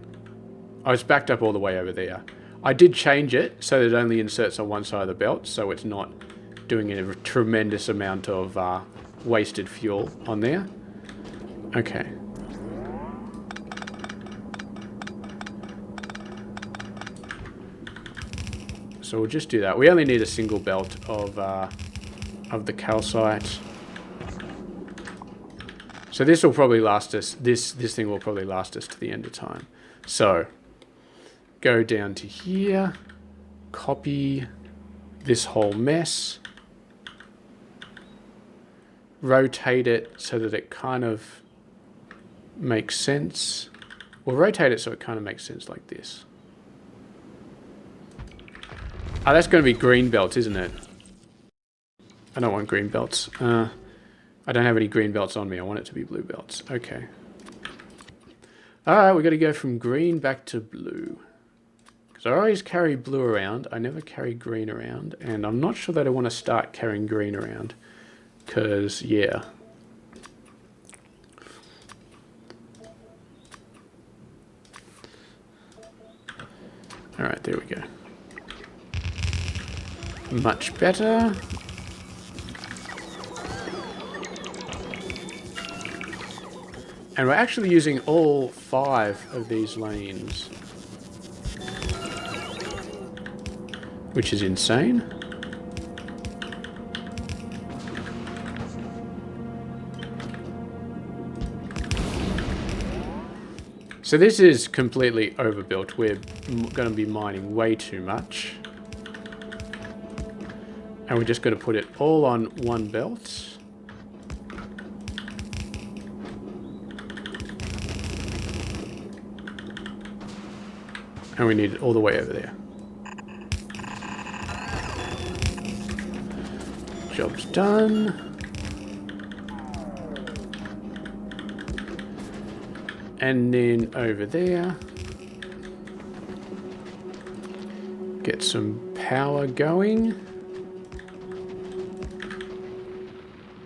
Oh, it's backed up all the way over there. I did change it so that it only inserts on one side of the belt, so it's not doing a tremendous amount of wasted fuel on there. Okay. So we'll just do that. We only need a single belt of the calcite. So this will probably last us. This thing will probably last us to the end of time. So go down to here, copy this whole mess, rotate it so that it kind of makes sense. We'll rotate it so it kind of makes sense like this. Oh, that's going to be green belts, isn't it? I don't want green belts. I don't have any green belts on me. I want it to be blue belts. Okay. Alright, we've got to go from green back to blue. Because I always carry blue around. I never carry green around. And I'm not sure that I want to start carrying green around. Because, yeah. Alright, there we go. Much better. And we're actually using all 5 of these lanes, which is insane. So this is completely overbuilt. We're going to be mining way too much. And we're just going to put it all on one belt. And we need it all the way over there. Job's done. And then over there, get some power going.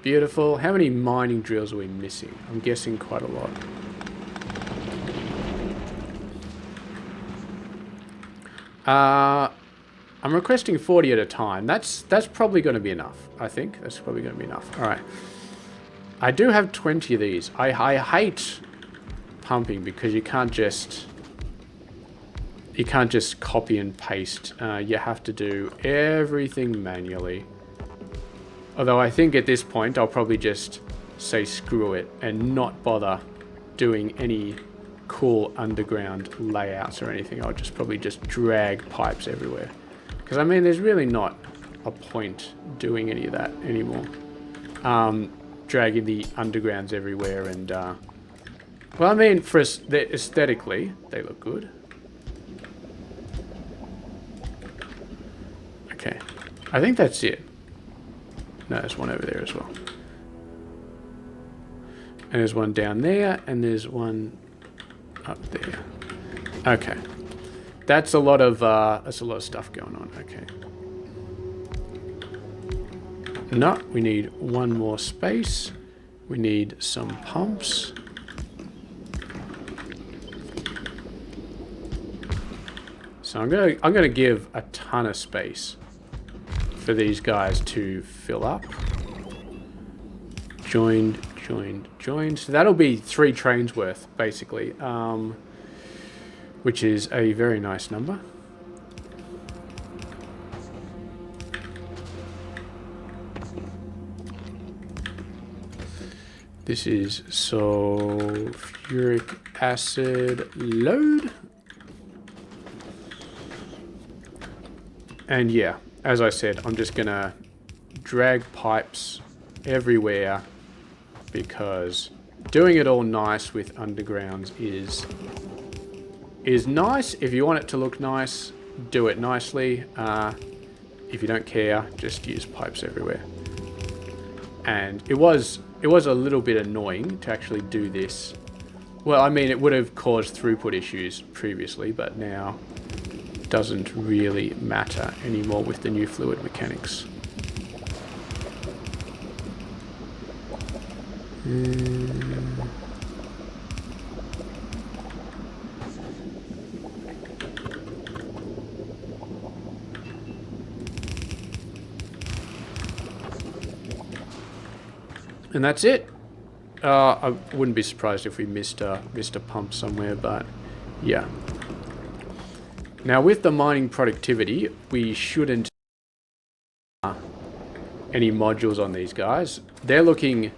Beautiful. How many mining drills are we missing? I'm guessing quite a lot. I'm requesting 40 at a time. That's probably going to be enough. I think that's probably going to be enough. All right. I do have 20 of these. I hate pumping because you can't just copy and paste. You have to do everything manually. Although I think at this point I'll probably just say screw it and not bother doing any cool underground layouts or anything. I'll just probably just drag pipes everywhere. Because I mean there's really not a point doing any of that anymore. Dragging the undergrounds everywhere and well I mean for aesthetically they look good. Okay. I think that's it. No, there's one over there as well. And there's one down there, and there's one up there. Okay. That's a lot of stuff going on. Okay. No, we need one more space. We need some pumps. So I'm gonna give a ton of space for these guys to fill up. Joined. So that'll be 3 trains worth, basically, which is a very nice number. This is sulfuric acid load. And yeah, as I said, I'm just gonna drag pipes everywhere because doing it all nice with undergrounds is nice. If you want it to look nice, do it nicely. If you don't care, just use pipes everywhere. And it was a little bit annoying to actually do this. Well, I mean, it would have caused throughput issues previously, but now it doesn't really matter anymore with the new fluid mechanics. And that's it. I wouldn't be surprised if we missed a pump somewhere, but yeah. Now with the mining productivity, we shouldn't any modules on these guys. They're looking...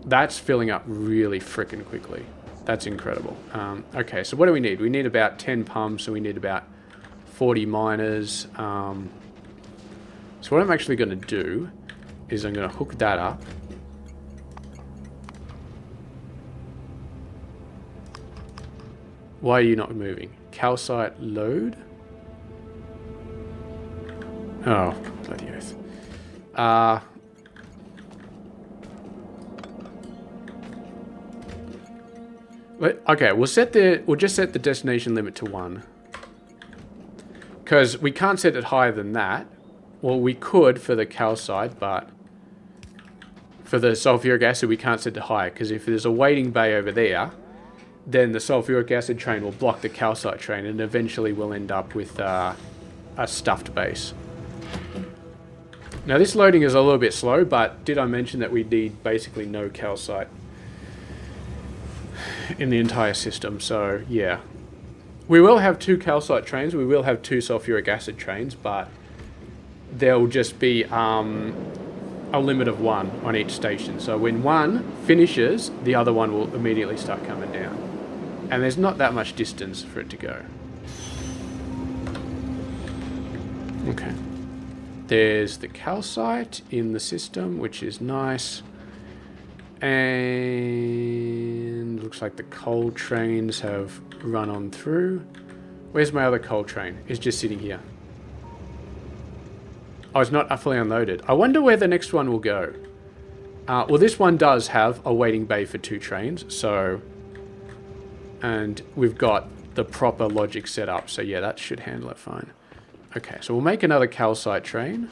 That's filling up really freaking quickly. That's incredible. Okay, so what do we need? We need about 10 pumps, and we need about 40 miners. So what I'm actually going to do is I'm going to hook that up. Why are you not moving? Calcite load? Oh, bloody oath. Okay, we'll just set the destination limit to 1. Because we can't set it higher than that. Well, we could for the calcite, but for the sulfuric acid, we can't set it higher. Because if there's a waiting bay over there, then the sulfuric acid train will block the calcite train, and eventually we'll end up with a stuffed base. Now, this loading is a little bit slow, but did I mention that we need basically no calcite in the entire system? So, yeah. We will have 2 calcite trains, we will have 2 sulfuric acid trains, but there'll just be a limit of 1 on each station. So when one finishes, the other one will immediately start coming down. And there's not that much distance for it to go. Okay. There's the calcite in the system, which is nice. And looks like the coal trains have run on through. Where's my other coal train? It's just sitting here. Oh, it's not fully unloaded. I wonder where the next one will go. Well, this one does have a waiting bay for 2 trains, so... And we've got the proper logic set up, so yeah, that should handle it fine. Okay, so we'll make another calcite train.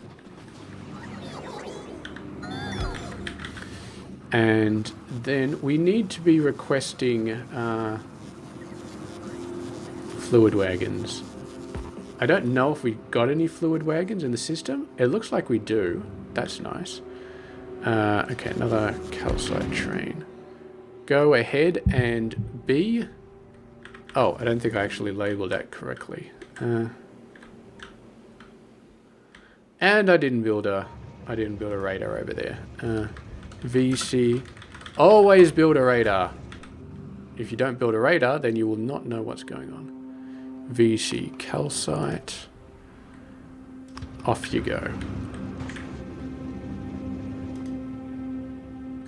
And then we need to be requesting fluid wagons. I don't know if we got any fluid wagons in the system. It looks like we do. That's nice. Okay, another calcite train. Go ahead and be... Oh, I don't think I actually labeled that correctly. And I didn't build a radar over there. VC. Always build a radar. If you don't build a radar, then you will not know what's going on. VC calcite. Off you go.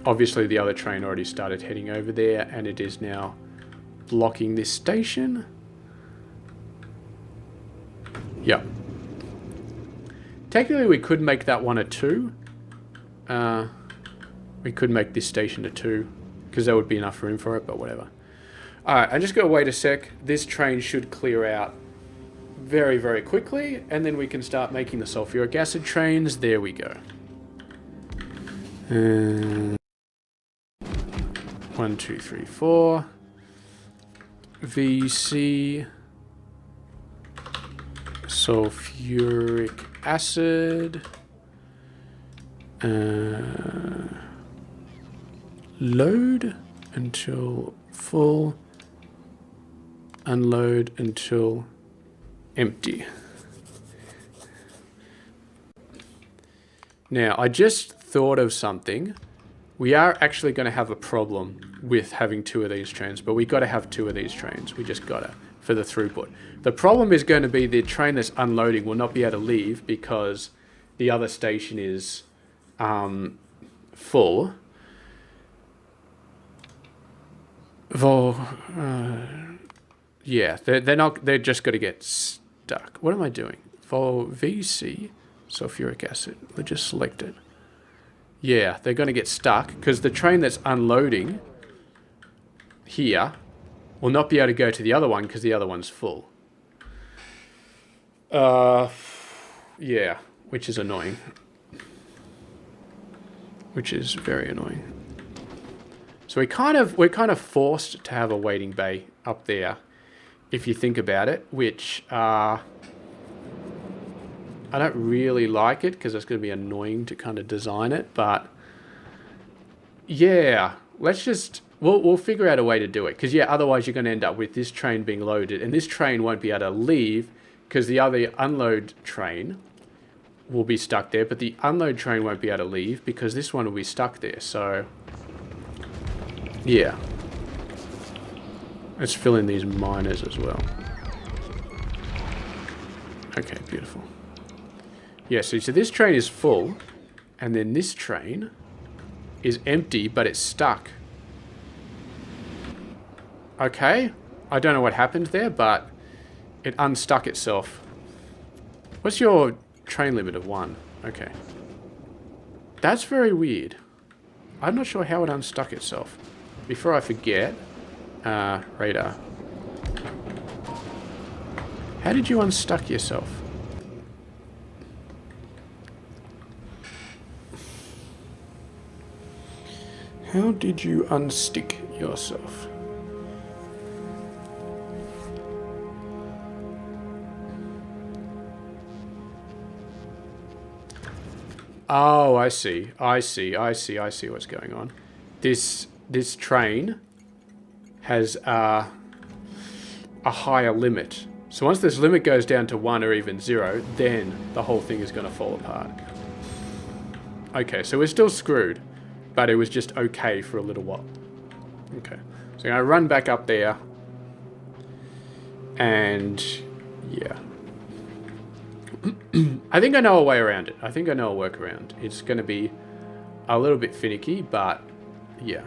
Obviously the other train already started heading over there, and it is now blocking this station. Yep. Technically we could make that one a 2. We could make this station a 2, because there would be enough room for it, but whatever. Alright, I'm just going to wait a sec. This train should clear out very, very quickly, and then we can start making the sulfuric acid trains. There we go. 1, 2, 3, 4. VC. Sulfuric acid. Load until full. Unload until empty. Now, I just thought of something We are actually going to have a problem with having 2 of these trains, but we got to have 2 of these trains. We just got to, for the throughput. The problem is going to be the train that's unloading will not be able to leave because the other station is full. Yeah, they're not. They're just going to get stuck. What am I doing? For VC, sulfuric acid. Let's just select it. Yeah, they're going to get stuck because the train that's unloading here will not be able to go to the other one because the other one's full. Yeah, which is annoying. Which is very annoying. So we're kind of forced to have a waiting bay up there, if you think about it, which I don't really like it because it's going to be annoying to kind of design it, but yeah, let's just we'll figure out a way to do it because yeah, otherwise you're going to end up with this train being loaded and this train won't be able to leave because the other unload train will be stuck there, but the unload train won't be able to leave because this one will be stuck there. So yeah, let's fill in these miners as well. Okay, beautiful. Yeah, so this train is full, and then this train is empty, but it's stuck. Okay, I don't know what happened there, but it unstuck itself. What's your train limit of 1? Okay. That's very weird. I'm not sure how it unstuck itself. Before I forget, radar. How did you unstuck yourself? How did you unstick yourself? Oh, I see what's going on. This train has a higher limit. So once this limit goes down to 1 or even 0, then the whole thing is going to fall apart. Okay, so we're still screwed, but it was just okay for a little while. Okay, so I'm going to run back up there, and yeah. I think I know a way around it. I think I know a workaround. It's going to be a little bit finicky, but yeah.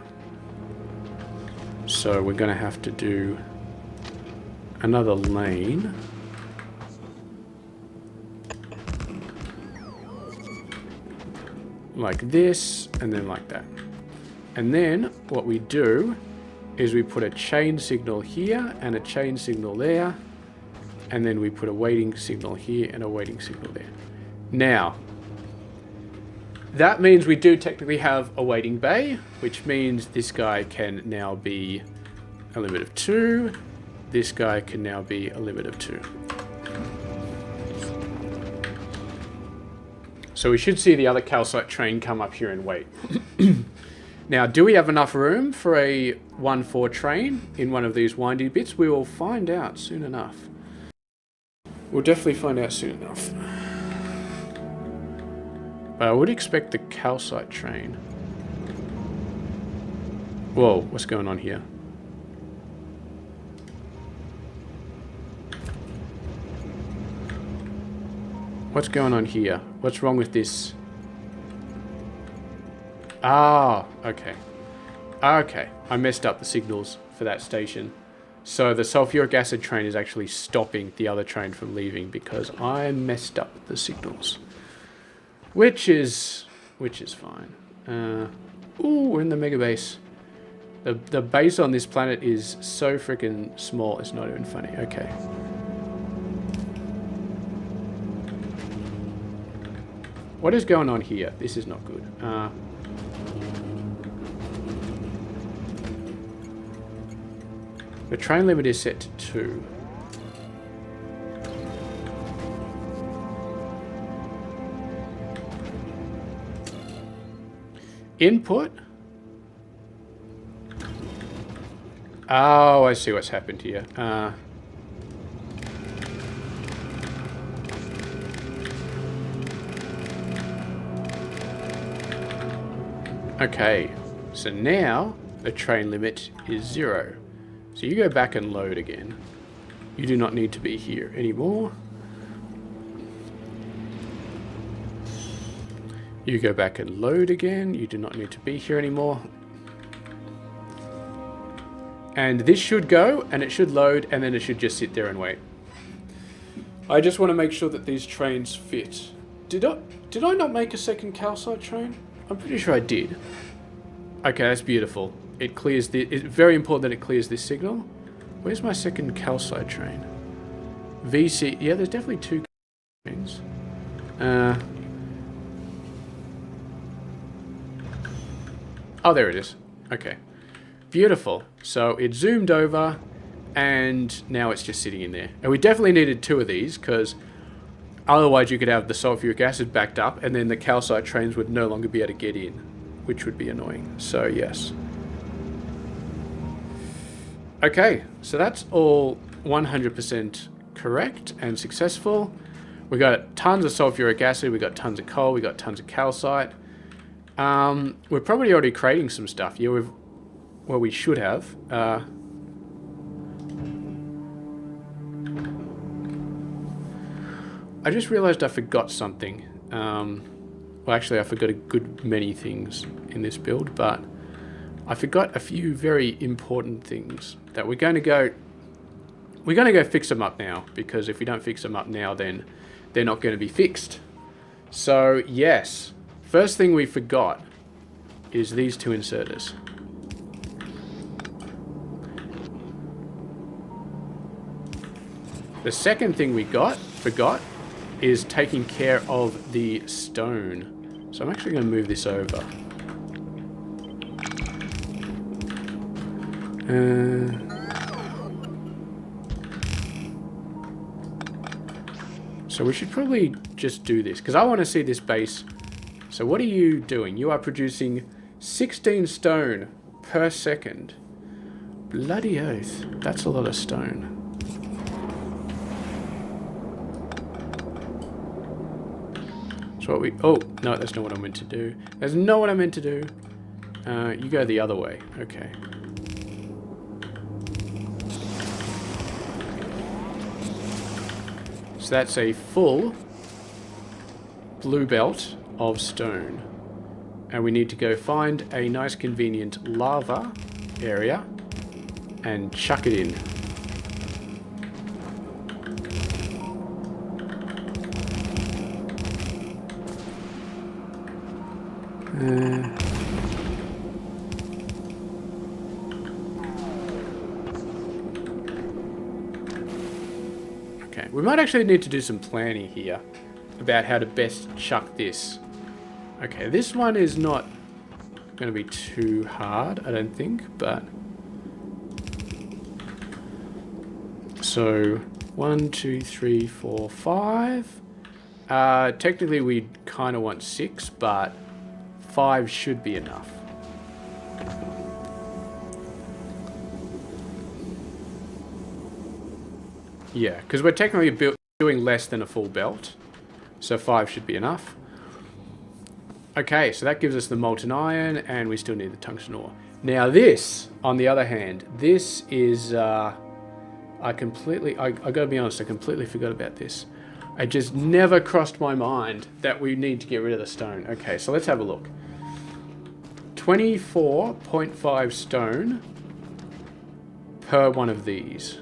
So we're going to have to do another lane. Like this, and then like that. And then what we do is we put a chain signal here and a chain signal there. And then we put a waiting signal here and a waiting signal there. Now, that means we do technically have a waiting bay, which means this guy can now be a limit of 2. This guy can now be a limit of 2. So we should see the other calcite train come up here and wait. Now, do we have enough room for a 1-4 train in one of these windy bits? We will find out soon enough. We'll definitely find out soon enough. But I would expect the calcite train. Whoa, what's going on here? What's going on here? What's wrong with this? Ah, okay. Okay, I messed up the signals for that station. So the sulfuric acid train is actually stopping the other train from leaving because I messed up the signals. Which is fine. Ooh, we're in the Megabase. The base on this planet is so freaking small, it's not even funny. Okay. What is going on here? This is not good. The train limit is set to 2. Input? Oh, I see what's happened here. Okay. So now the train limit is 0. So you go back and load again. You do not need to be here anymore. You go back and load again. You do not need to be here anymore. And this should go, and it should load, and then it should just sit there and wait. I just want to make sure that these trains fit. Did I not make a second calcite train? I'm pretty sure I did. Okay, that's beautiful. It clears the... It's very important that it clears this signal. Where's my second calcite train? VC... Yeah, there's definitely 2 trains. Oh, there it is. Okay. Beautiful. So it zoomed over, and now it's just sitting in there. And we definitely needed 2 of these, because otherwise you could have the sulfuric acid backed up, and then the calcite trains would no longer be able to get in, which would be annoying. So, yes. Okay, so that's all 100% correct and successful. We got tons of sulfuric acid, we got tons of coal, we got tons of calcite. We're probably already creating some stuff. Yeah, well, we should have. I just realized I forgot something. Well, actually, I forgot a good many things in this build, but I forgot a few very important things that we're going to go fix them up now, because if we don't fix them up now, then they're not going to be fixed. So, yes, first thing we forgot is these 2 inserters. The second thing we forgot is taking care of the stone. So I'm actually going to move this over. So we should probably just do this, because I want to see this base. So what are you doing? You are producing 16 stone per second. Bloody oath. That's a lot of stone. So what we... Oh, no, that's not what I meant to do. That's not what I meant to do. You go the other way. Okay. So that's a full blue belt of stone. And we need to go find a nice convenient lava area and chuck it in. Okay, we might actually need to do some planning here about how to best chuck this. Okay, this one is not going to be too hard, I don't think, but... So, 1, 2, 3, 4, 5. Technically we kind of want 6, but 5 should be enough. Yeah, because we're technically doing less than a full belt, so 5 should be enough. Okay, so that gives us the molten iron, and we still need the tungsten ore. Now this, on the other hand, this is, I gotta be honest, I completely forgot about this. It just never crossed my mind that we need to get rid of the stone. Okay, so let's have a look. 24.5 stone per one of these.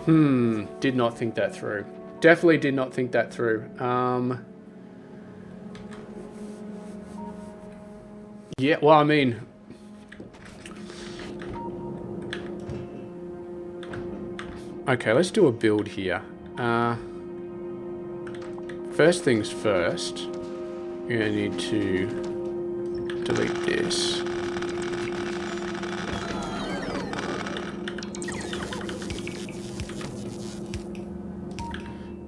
Did not think that through. Definitely did not think that through. Yeah, well, I mean... Okay, let's do a build here. First things first, you're going to need to delete this.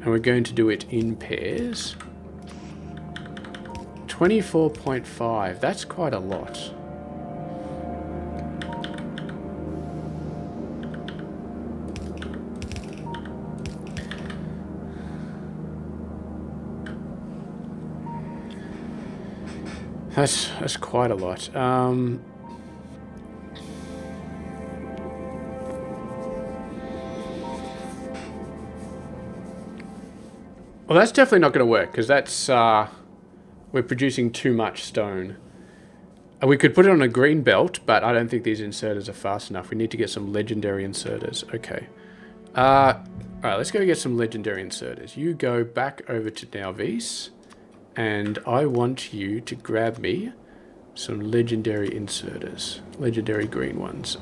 And we're going to do it in pairs. 24.5, that's quite a lot. That's quite a lot. Well, that's definitely not going to work, because that's we're producing too much stone. We could put it on a green belt, but I don't think these inserters are fast enough. We need to get some legendary inserters. Okay. Alright, let's go get some legendary inserters. You go back over to Nauvis, and I want you to grab me some legendary inserters. Legendary green ones.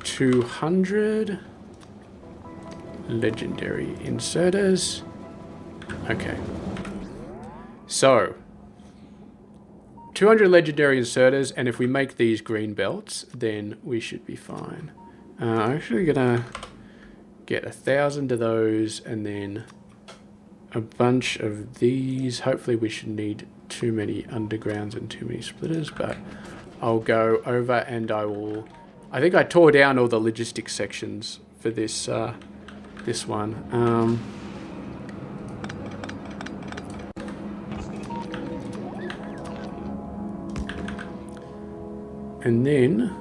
200 legendary inserters. Okay. So, 200 legendary inserters, and if we make these green belts, then we should be fine. I'm actually gonna get 1,000 of those, and then a bunch of these. Hopefully we should need too many undergrounds and too many splitters, but I'll go over and I think I tore down all the logistics sections for this this one. And then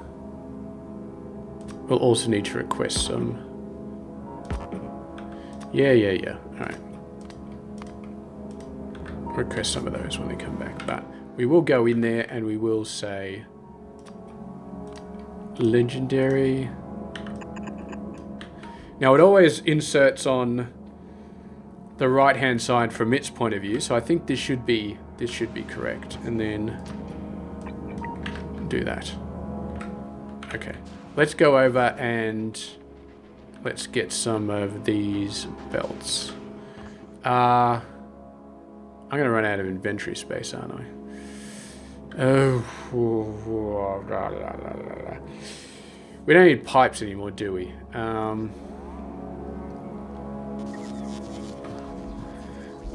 we'll also need to request some. Yeah. Alright. Request some of those when they come back. But we will go in there and we will say legendary. Now it always inserts on the right hand side from its point of view, so I think this should be correct. And then do that. Okay, let's go over and let's get some of these belts. I'm gonna run out of inventory space, aren't I? We don't need pipes anymore, do we? I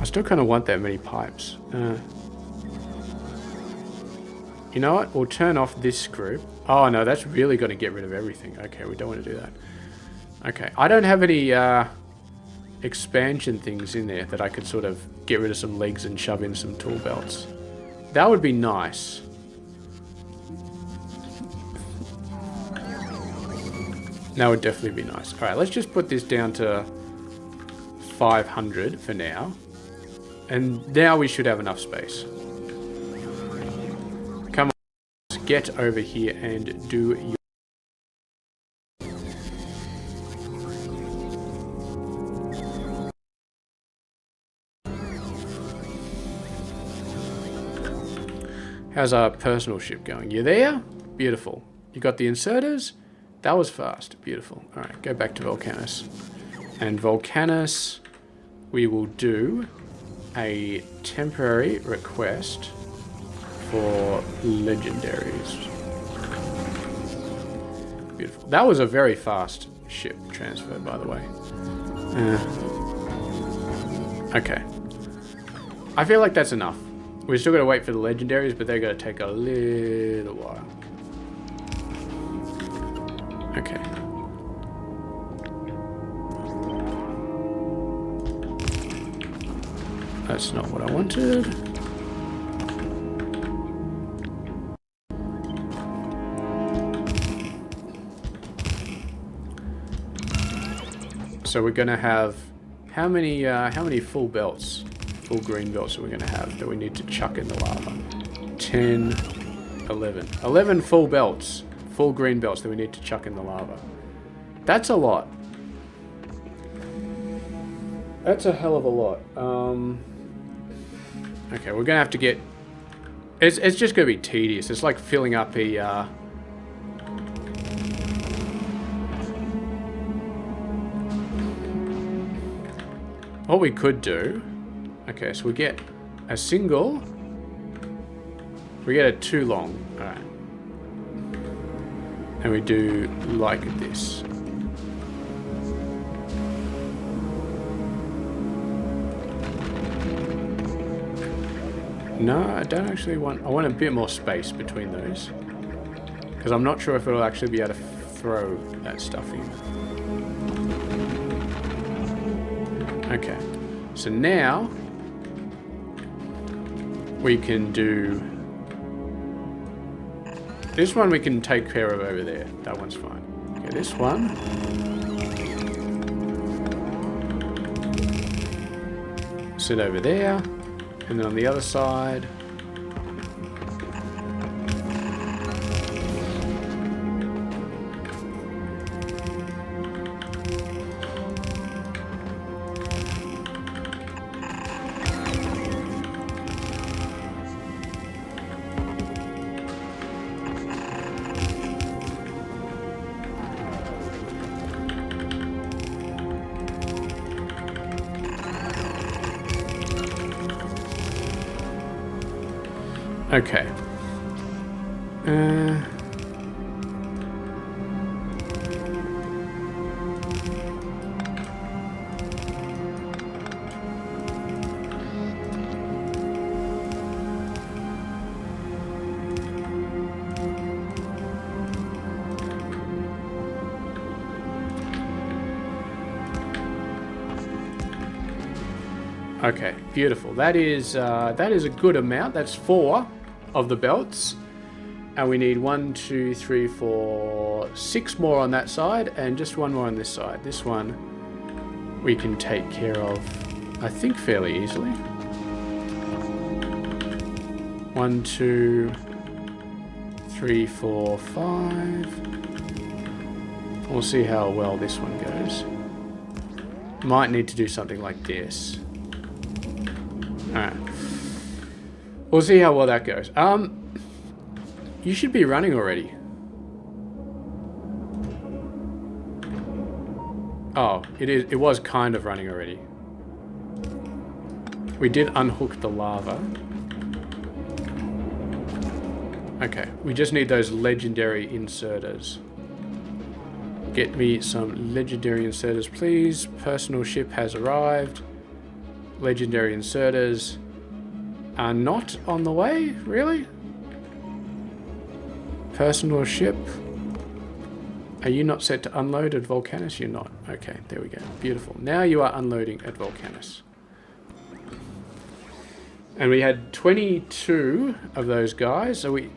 still kind of want that many pipes. You know what? We'll turn off this group. Oh no, that's really going to get rid of everything. Okay, we don't want to do that. Okay, I don't have any expansion things in there that I could sort of get rid of some legs and shove in some tool belts. That would be nice. That would definitely be nice. Alright, let's just put this down to 500 for now. And now we should have enough space. Come on, get over here and do your... How's our personal ship going? You there? Beautiful. You got the inserters? That was fast. Beautiful. Alright, go back to Vulcanus. And Vulcanus, we will do a temporary request for legendaries. Beautiful. That was a very fast ship transfer, by the way. Okay. I feel like that's enough. We're still going to wait for the legendaries, but they're going to take a little while. Okay. That's not what I wanted. So we're going to have how many full belts? Full green belts are we going to have that we need to chuck in the lava? 10, 11. 11 full belts. Full green belts that we need to chuck in the lava. That's a lot. That's a hell of a lot. Okay, we're going to have to get... It's just going to be tedious. It's like filling up a... What we could do... Okay, so we get a single... We get a too long. Alright. And we do like this. No, I don't actually want... I want a bit more space between those. Because I'm not sure if it'll actually be able to throw that stuff in. Okay. So now... we can do... This one we can take care of over there. That one's fine. Okay, this one. Sit over there. And then on the other side... Okay. Okay, beautiful. That is a good amount. That's 4 of the belts. And we need 1, 2, 3, 4, 6 more on that side, and just 1 more on this side. This one we can take care of, I think, fairly easily. 1, 2, 3, 4, 5. We'll see how well this one goes. Might need to do something like this. Alright. We'll see how well that goes. You should be running already. Oh, it was kind of running already. We did unhook the lava. Okay, we just need those legendary inserters. Get me some legendary inserters, please. Personal ship has arrived. Legendary inserters are not on the way, really? Personal ship. Are you not set to unload at Vulcanus? You're not. Okay, there we go. Beautiful. Now you are unloading at Vulcanus. And we had 22 of those guys, so we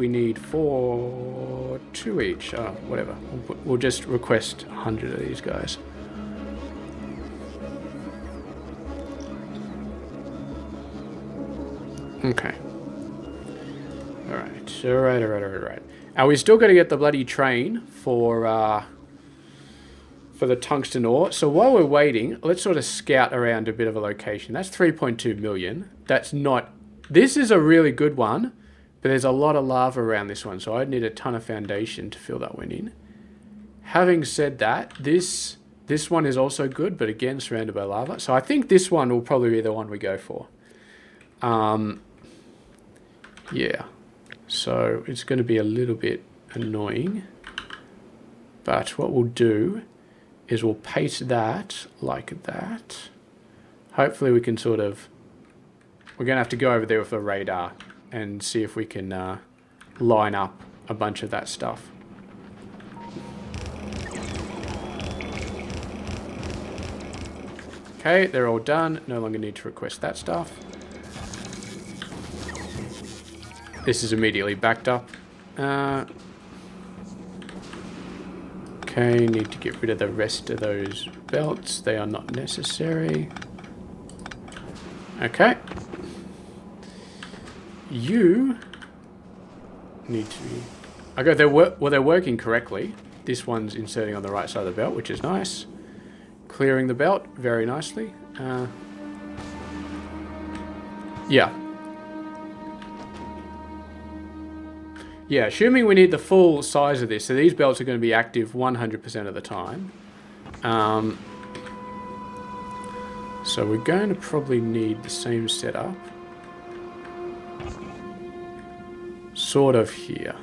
need 2 each. Oh, whatever. We'll just request 100 of these guys. Okay. Alright. Are we still going to get the bloody train for the tungsten ore? So while we're waiting, let's sort of scout around a bit of a location. That's 3.2 million. That's not... This is a really good one, but there's a lot of lava around this one, so I'd need a ton of foundation to fill that one in. Having said that, this one is also good, but again, surrounded by lava. So I think this one will probably be the one we go for. Yeah. So it's going to be a little bit annoying. But what we'll do is we'll paste that like that. Hopefully we can sort of... We're going to have to go over there with a radar and see if we can line up a bunch of that stuff. Okay, they're all done. No longer need to request that stuff. This is immediately backed up. Okay, need to get rid of the rest of those belts. They are not necessary. Okay. You need to be... Okay, they're working correctly. This one's inserting on the right side of the belt, which is nice. Clearing the belt very nicely. Yeah. Yeah, assuming we need the full size of this, so these belts are going to be active 100% of the time. So we're going to probably need the same setup. Sort of here.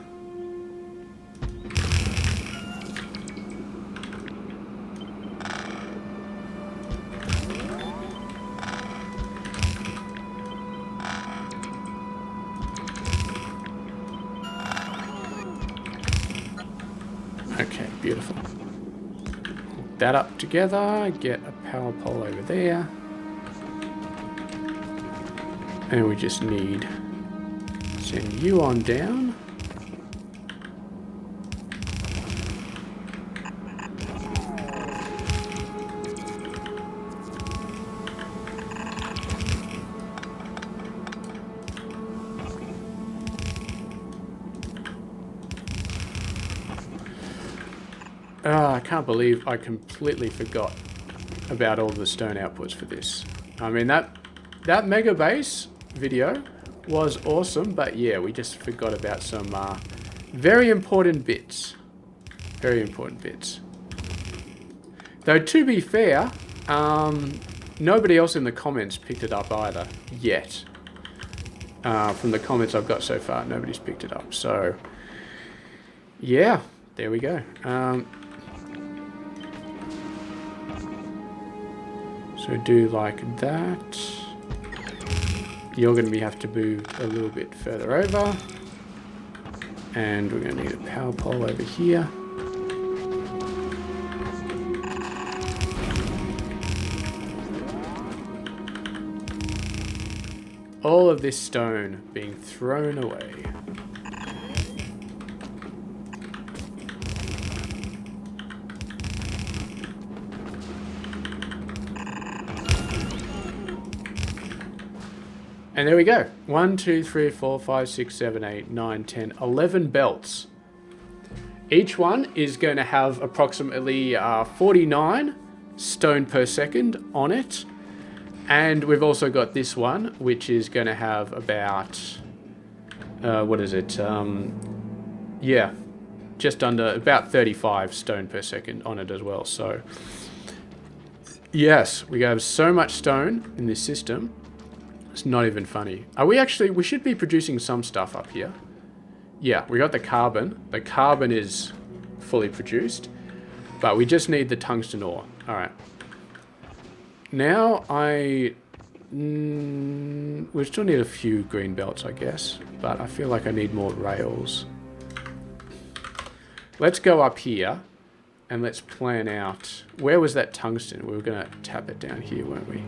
Okay, beautiful. Hook that up together, get a power pole over there. And we just need to send you on down. I can't believe I completely forgot about all the stone outputs for this. I mean, that Megabase video was awesome, but yeah, we just forgot about some very important bits. Very important bits. Though, to be fair, nobody else in the comments picked it up either, yet. From the comments I've got so far, nobody's picked it up. So, yeah, there we go. So do like that. You're going to have to move a little bit further over. And we're going to need a power pole over here. All of this stone being thrown away. And there we go. 1, 2, 3, 4, 5, 6, 7, 8, 9, 10, 11 belts. Each one is going to have approximately 49 stone per second on it. And we've also got this one, which is going to have about, what is it? Yeah, just under about 35 stone per second on it as well. So, yes, we have so much stone in this system. It's not even funny. Are we actually... We should be producing some stuff up here. Yeah, we got the carbon. The carbon is fully produced. But we just need the tungsten ore. Alright. Now we still need a few green belts, I guess. But I feel like I need more rails. Let's go up here. And let's plan out... Where was that tungsten? We were going to tap it down here, weren't we?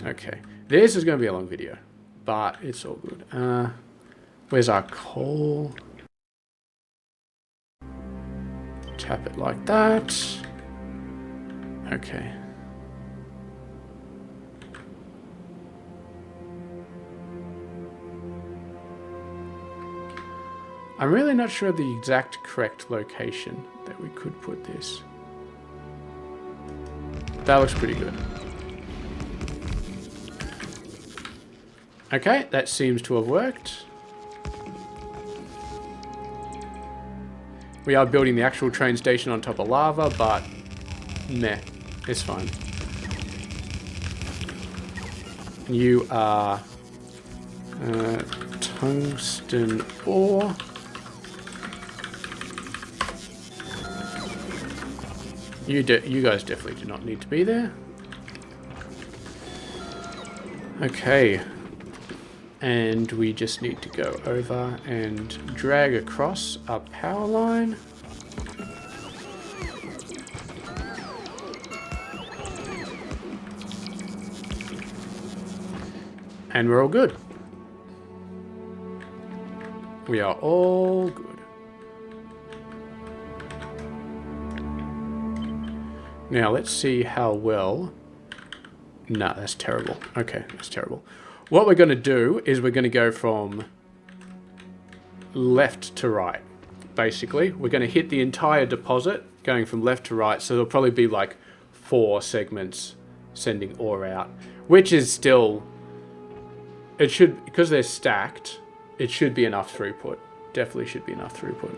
Okay. This is going to be a long video, but it's all good. Where's our coal? Tap it like that. Okay. I'm really not sure the exact correct location that we could put this. That looks pretty good. Okay, that seems to have worked. We are building the actual train station on top of lava, but meh, it's fine. You are tungsten ore. You guys definitely do not need to be there. Okay. And we just need to go over and drag across our power line. And we're all good. We are all good. Now let's see how well... Nah, that's terrible. Okay, that's terrible. What we're going to do is we're going to go from left to right, basically. We're going to hit the entire deposit going from left to right, so there'll probably be like 4 segments sending ore out, which is still... It should, because they're stacked, it should be enough throughput. Definitely should be enough throughput.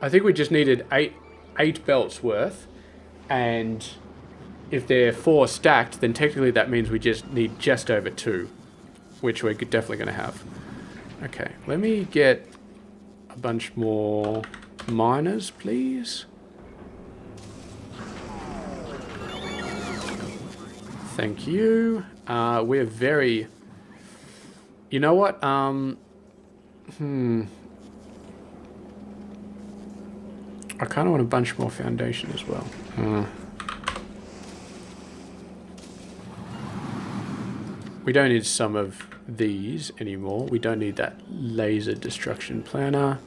I think we just needed 8 belts worth, and... If they're 4 stacked, then technically that means we just need just over 2, which we're definitely going to have. Okay, let me get a bunch more miners, please. Thank you. We're very... You know what? I kind of want a bunch more foundation as well. We don't need some of these anymore. We don't need that laser destruction planner.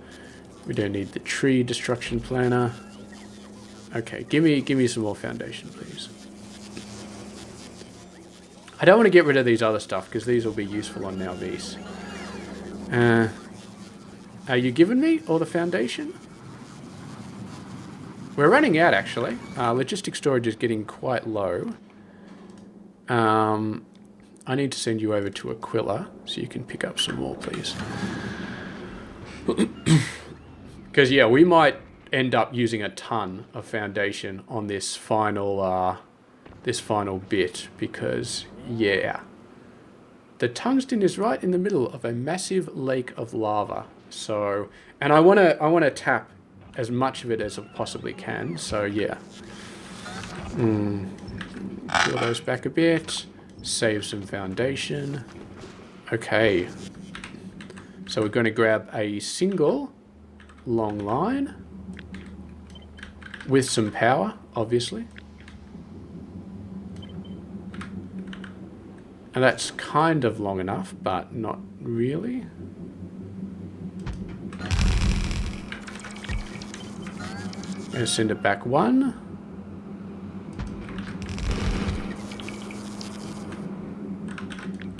We don't need the tree destruction planner. Okay, give me some more foundation, please. I don't want to get rid of these other stuff because these will be useful on now these. Are you giving me all the foundation? We're running out, actually. Logistic storage is getting quite low. I need to send you over to Aquila so you can pick up some more, please. Because, yeah, we might end up using a ton of foundation on this final bit because, yeah. The tungsten is right in the middle of a massive lake of lava. So, and I want to tap as much of it as I possibly can. So, yeah. Peel those back a bit. Save some foundation. Okay. So we're going to grab a single long line with some power, obviously. And that's kind of long enough, but not really. I'm going to send it back one.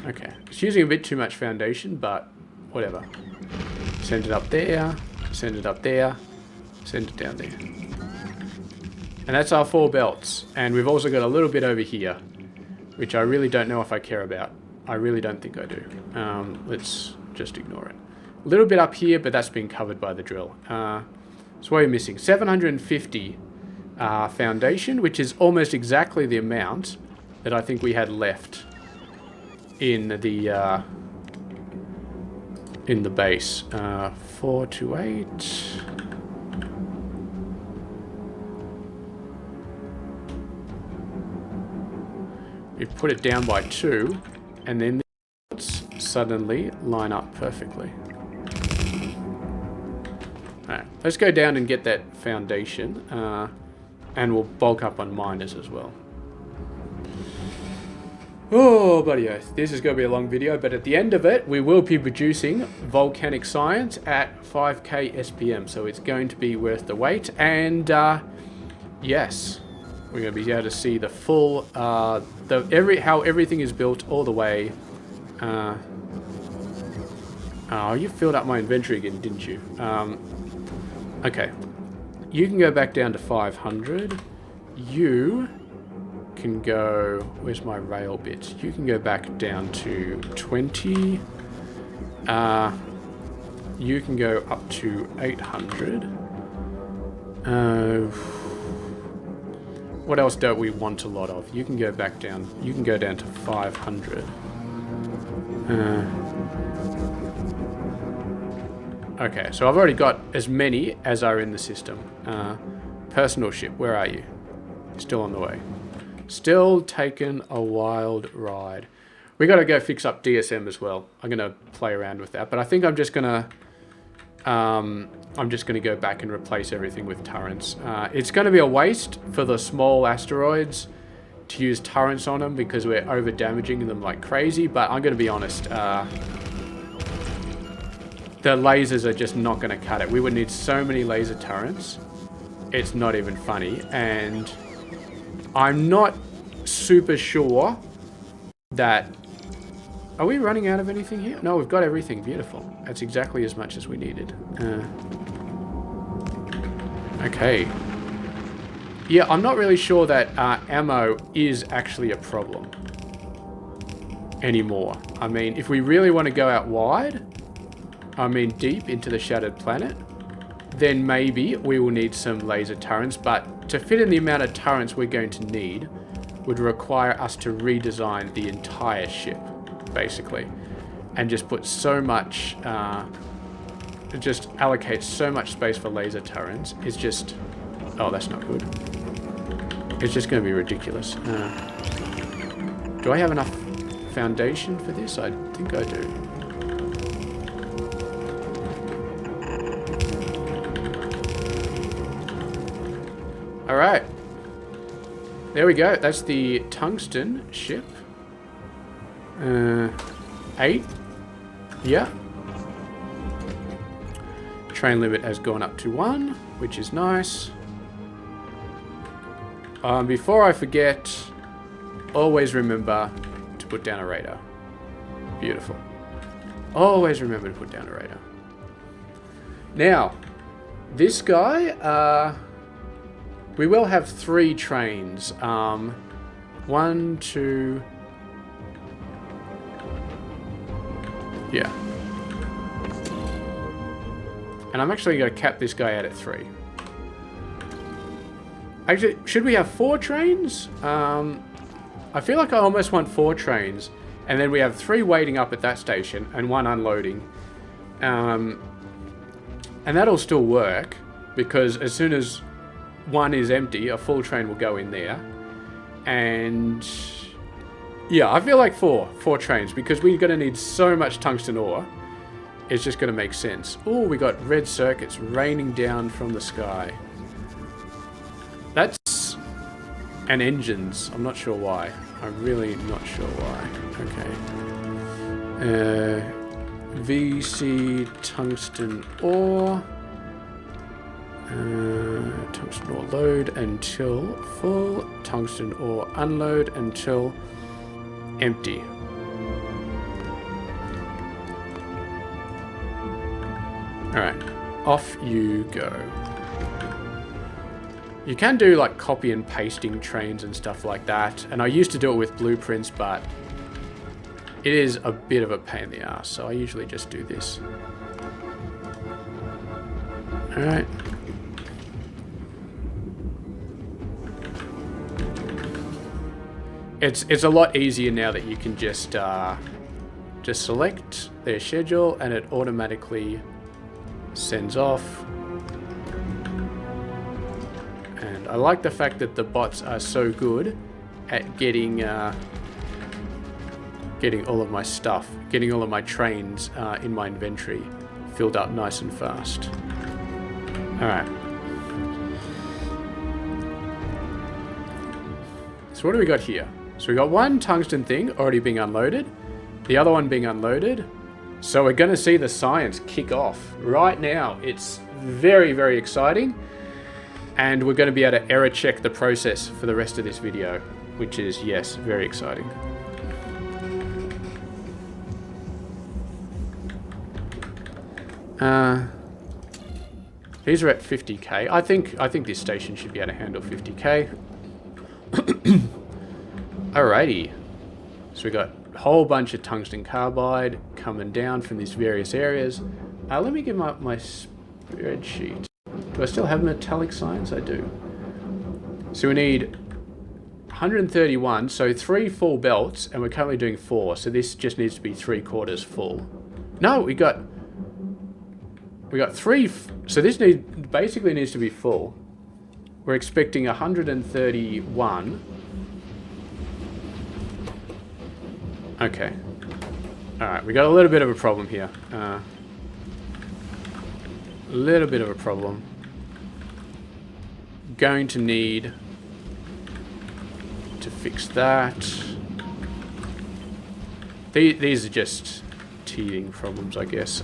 Okay, it's using a bit too much foundation, but whatever. Send it up there, send it up there, send it down there. And that's our 4 belts. And we've also got a little bit over here, which I really don't know if I care about. I really don't think I do. Let's just ignore it. A little bit up here, but that's been covered by the drill. So what are we missing? 750 foundation, which is almost exactly the amount that I think we had left in the base. 428. We put it down by 2, and then the belts suddenly line up perfectly. Alright, let's go down and get that foundation, and we'll bulk up on miners as well. Oh, buddy oath. This is going to be a long video, but at the end of it, we will be producing volcanic science at 5k SPM, so it's going to be worth the wait. And, yes, we're going to be able to see the full, how everything is built all the way. Oh, you filled up my inventory again, didn't you? Okay. You can go back down to 500. You can go, where's my rail bit? You can go back down to 20. You can go up to 800. What else don't we want a lot of? You can go back down. You can go down to 500. Okay, so I've already got as many as are in the system. Personal ship, where are you? Still on the way. Still taking a wild ride. We got to go fix up DSM as well. I'm going to play around with that, but I think I'm just going to go back and replace everything with turrets. It's going to be a waste for the small asteroids to use turrets on them because we're over damaging them like crazy, but I'm going to be honest, the lasers are just not going to cut it. We would need so many laser turrets. It's not even funny, and I'm not super sure that... Are we running out of anything here? No, we've got everything. Beautiful. That's exactly as much as we needed. Okay. Yeah, I'm not really sure that ammo is actually a problem anymore. I mean, if we really want to go out wide, I mean deep into the Shattered Planet, then maybe we will need some laser turrets, but to fit in the amount of turrets we're going to need would require us to redesign the entire ship, basically, and just put so much, just allocate so much space for laser turrets. It's just, oh, that's not good. It's just going to be ridiculous. Do I have enough foundation for this? I think I do. Alright. There we go. That's the tungsten ship. 8. Yeah. Train limit has gone up to 1, which is nice. Before I forget, always remember to put down a radar. Beautiful. Always remember to put down a radar. Now, this guy, we will have 3 trains. 1, 2... Yeah. And I'm actually going to cap this guy out at 3. Actually, should we have 4 trains? I feel like I almost want 4 trains. And then we have 3 waiting up at that station and 1 unloading. And that'll still work. Because as soon as 1 is empty, a full train will go in there. And... yeah, I feel like 4 trains, because we're going to need so much tungsten ore. It's just going to make sense. Oh, we got red circuits raining down from the sky. That's... and engines. I'm not sure why. I'm really not sure why. Okay. VC tungsten ore. Tungsten ore load until full. Tungsten ore unload until... empty. Alright, off you go. You can do like copy and pasting trains and stuff like that, and I used to do it with blueprints, but it is a bit of a pain in the ass, so I usually just do this. Alright. It's a lot easier now that you can just select their schedule and it automatically sends off. And I like the fact that the bots are so good at getting all of my stuff, getting all of my trains in my inventory filled up nice and fast. Alright. So what do we got here? So we got 1 tungsten thing already being unloaded, the other one being unloaded. So we're going to see the science kick off right now. It's very, very exciting. And we're going to be able to error check the process for the rest of this video, which is, yes, very exciting. These are at 50k. I think this station should be able to handle 50k. Alrighty. So we got a whole bunch of tungsten carbide coming down from these various areas. Let me get my spreadsheet. Do I still have metallic science? I do. So we need 131, so 3 full belts, and we're currently doing 4, so this just needs to be 3/4 full. No, we got 3, so this basically needs to be full. We're expecting 131. Okay. Alright, we got a little bit of a problem here. A little bit of a problem. Going to need to fix that. These are just teething problems, I guess.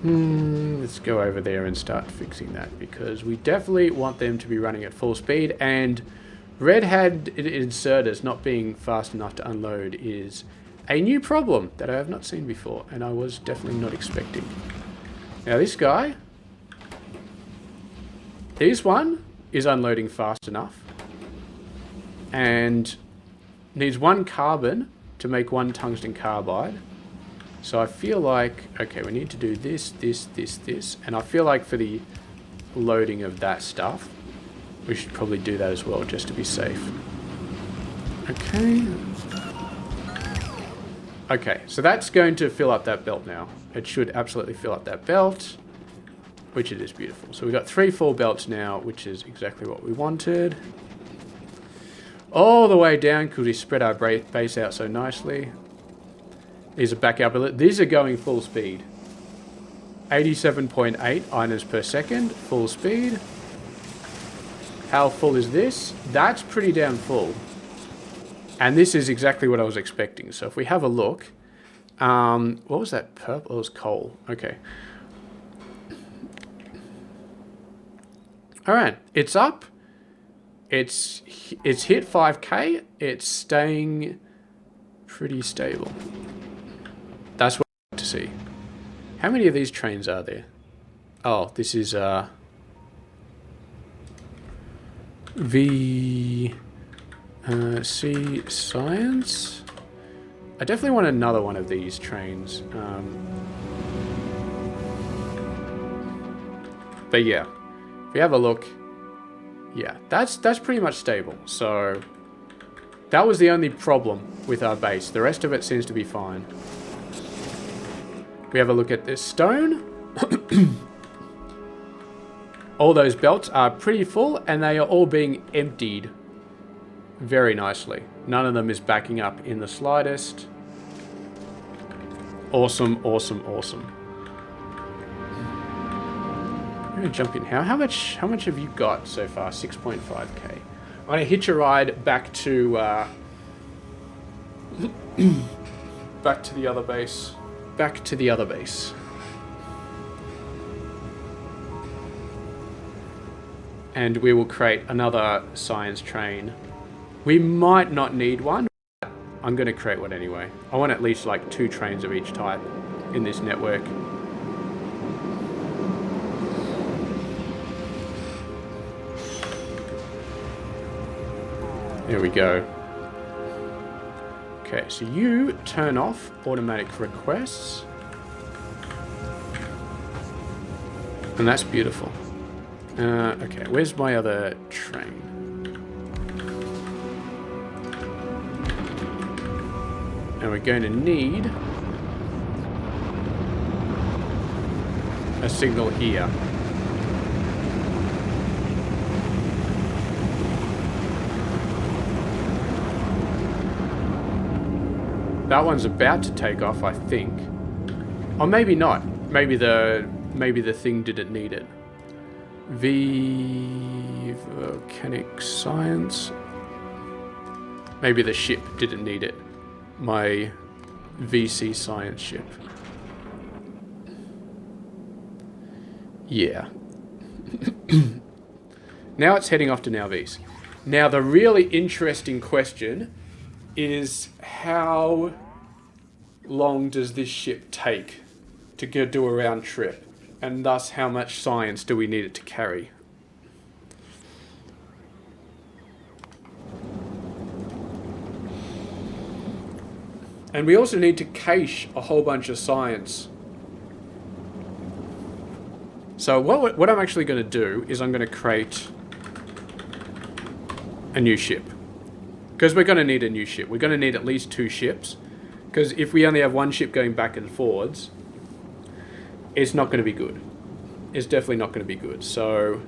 Let's go over there and start fixing that, because we definitely want them to be running at full speed, and red hat inserters not being fast enough to unload is a new problem that I have not seen before, and I was definitely not expecting. Now this guy, this one is unloading fast enough and needs 1 carbon to make 1 tungsten carbide. So I feel like, okay, we need to do this, and I feel like for the loading of that stuff, we should probably do that as well, just to be safe. Okay. Okay, so that's going to fill up that belt now. It should absolutely fill up that belt, which it is beautiful. So we've got 3 full belts now, which is exactly what we wanted. All the way down, because we spread our base out so nicely. These are back out, these are going full speed. 87.8 items per second, full speed. How full is this? That's pretty damn full. And this is exactly what I was expecting. So if we have a look, what was that purple? It was coal. Okay. All right, it's up. It's hit 5K. It's staying pretty stable. That's what I like to see. How many of these trains are there? Oh, this is C Science. I definitely want another one of these trains. But yeah, if we have a look, yeah, that's pretty much stable. So that was the only problem with our base. The rest of it seems to be fine. We have a look at this stone. All those belts are pretty full, and they are all being emptied very nicely. None of them is backing up in the slightest. Awesome, awesome, awesome. I'm gonna jump in. How much have you got so far? 6.5K. I'm gonna hitch a ride back to back to the other base. Back to the other base. And we will create another science train. We might not need one, but I'm going to create one anyway. I want at least like 2 trains of each type in this network. There we go. Okay, so you turn off automatic requests. And that's beautiful. Okay, where's my other train? And we're going to need a signal here. That one's about to take off, I think. Or maybe not. Maybe the thing didn't need it. Volcanic Science. Maybe the ship didn't need it. My VC Science ship. Yeah. Now it's heading off to Nalvese. Now the really interesting question is how long does this ship take to go do a round trip? And thus, how much science do we need it to carry? And we also need to cache a whole bunch of science. So what I'm actually going to do is I'm going to create a new ship. Because we're going to need a new ship. We're going to need at least 2 ships. Because if we only have 1 ship going back and forwards, it's not going to be good. It's definitely not going to be good. So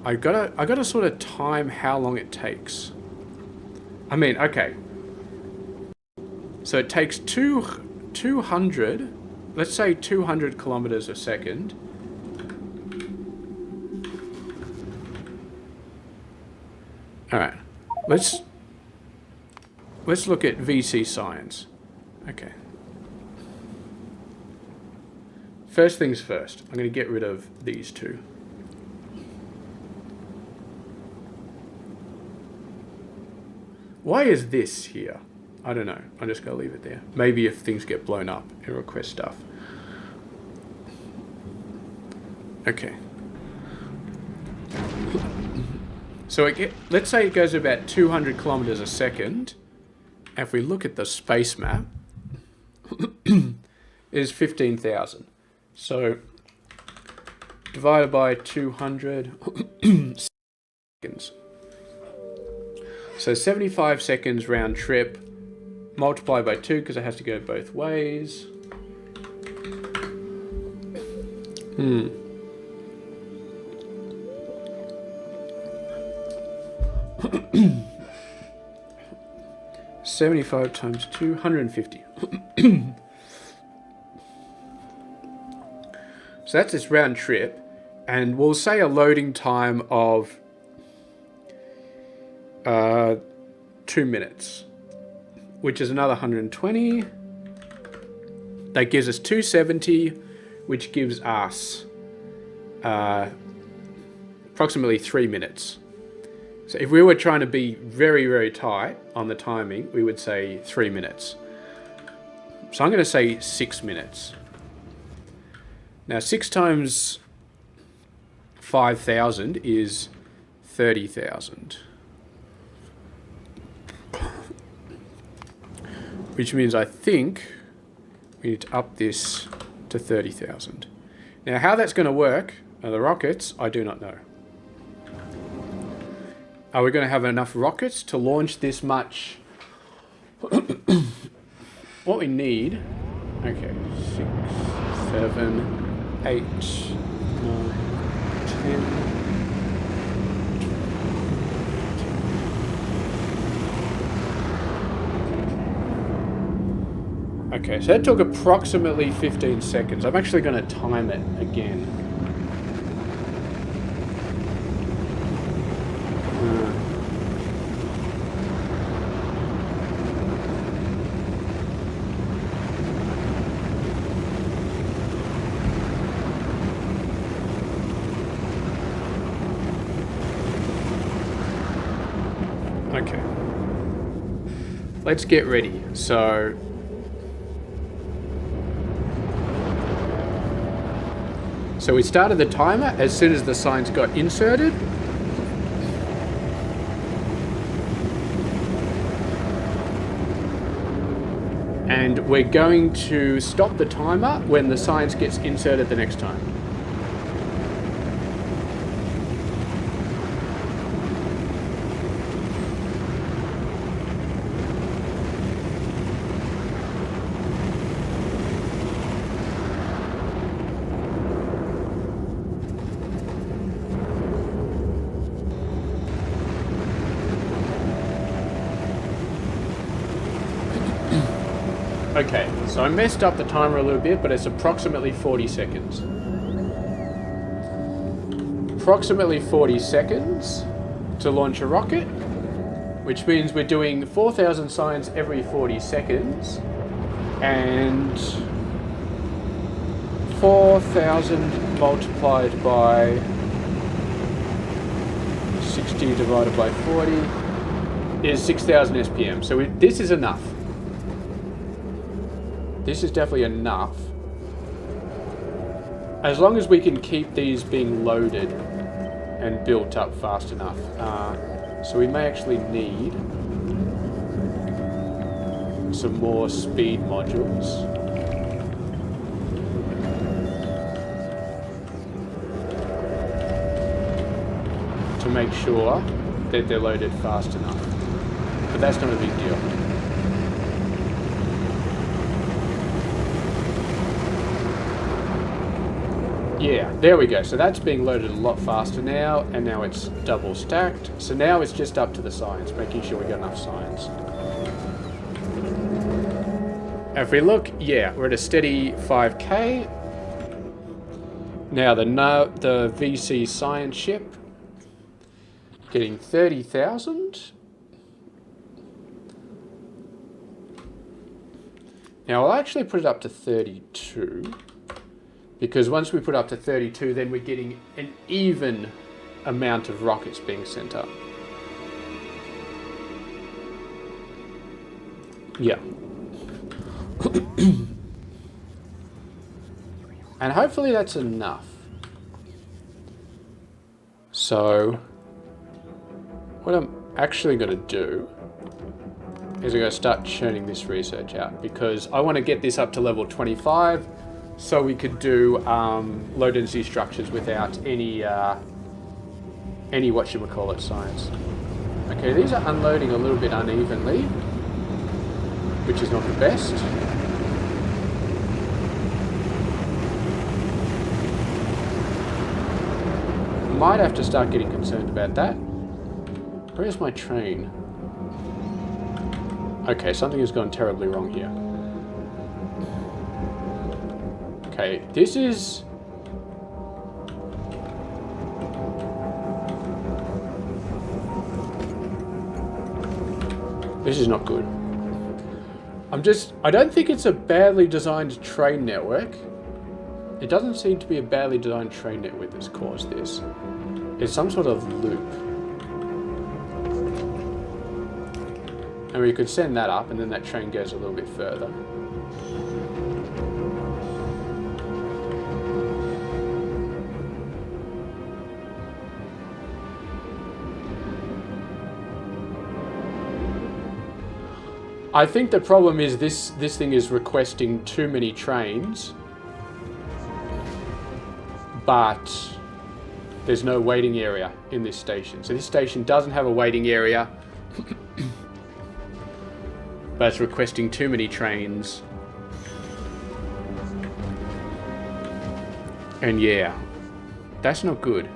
I gotta sort of time how long it takes. I mean, okay. So it takes 200, let's say 200 kilometers a second. All right, let's look at VC Science. Okay. First things first, I'm going to get rid of these 2. Why is this here? I don't know. I'm just going to leave it there. Maybe if things get blown up, it'll request stuff. Okay. So let's say it goes about 200 kilometers a second. And if we look at the space map, is 15,000. So divided by 200 seconds. So 75 seconds round trip, multiplied by 2 because it has to go both ways. 75 times 2, 150. So that's this round trip, and we'll say a loading time of 2 minutes, which is another 120. That gives us 270, which gives us approximately 3 minutes. So if we were trying to be very, very tight on the timing, we would say 3 minutes. So I'm going to say 6 minutes. Now 6 times 5,000 is 30,000. Which means I think we need to up this to 30,000. Now how that's going to work, the rockets, I do not know. Are we going to have enough rockets to launch this much? What we need, okay, 6, 7, 8, 9, 10. Okay, so that took approximately 15 seconds. I'm actually going to time it again. Okay. Let's get ready. So we started the timer as soon as the signs got inserted. And we're going to stop the timer when the signs gets inserted the next time. Okay, so I messed up the timer a little bit, but it's approximately 40 seconds. Approximately 40 seconds to launch a rocket, which means we're doing 4,000 signs every 40 seconds, and 4,000 multiplied by 60 divided by 40 is 6,000 SPM. So this is enough. This is definitely enough. As long as we can keep these being loaded and built up fast enough. So we may actually need some more speed modules. To make sure that they're loaded fast enough. But that's not a big deal. Yeah, there we go. So that's being loaded a lot faster now, and now it's double stacked. So now it's just up to the signs, making sure we got enough signs. If we look, yeah, we're at a steady 5K. Now the VC science ship getting 30,000. Now I'll actually put it up to 32. Because once we put up to 32, then we're getting an even amount of rockets being sent up. Yeah. And hopefully that's enough. So what I'm actually going to do is I'm going to start churning this research out, because I want to get this up to level 25. So we could do low density structures without any whatchamacallit science. Okay, these are unloading a little bit unevenly, which is not the best. Might have to start getting concerned about that. Where's my train? Okay, something has gone terribly wrong here. Okay, this is... This is not good. I don't think it's a badly designed train network. It doesn't seem to be a badly designed train network that's caused this. It's some sort of loop. And we could send that up and then that train goes a little bit further. I think the problem is this thing is requesting too many trains, but there's no waiting area in this station. So this station doesn't have a waiting area, but it's requesting too many trains. And yeah, that's not good.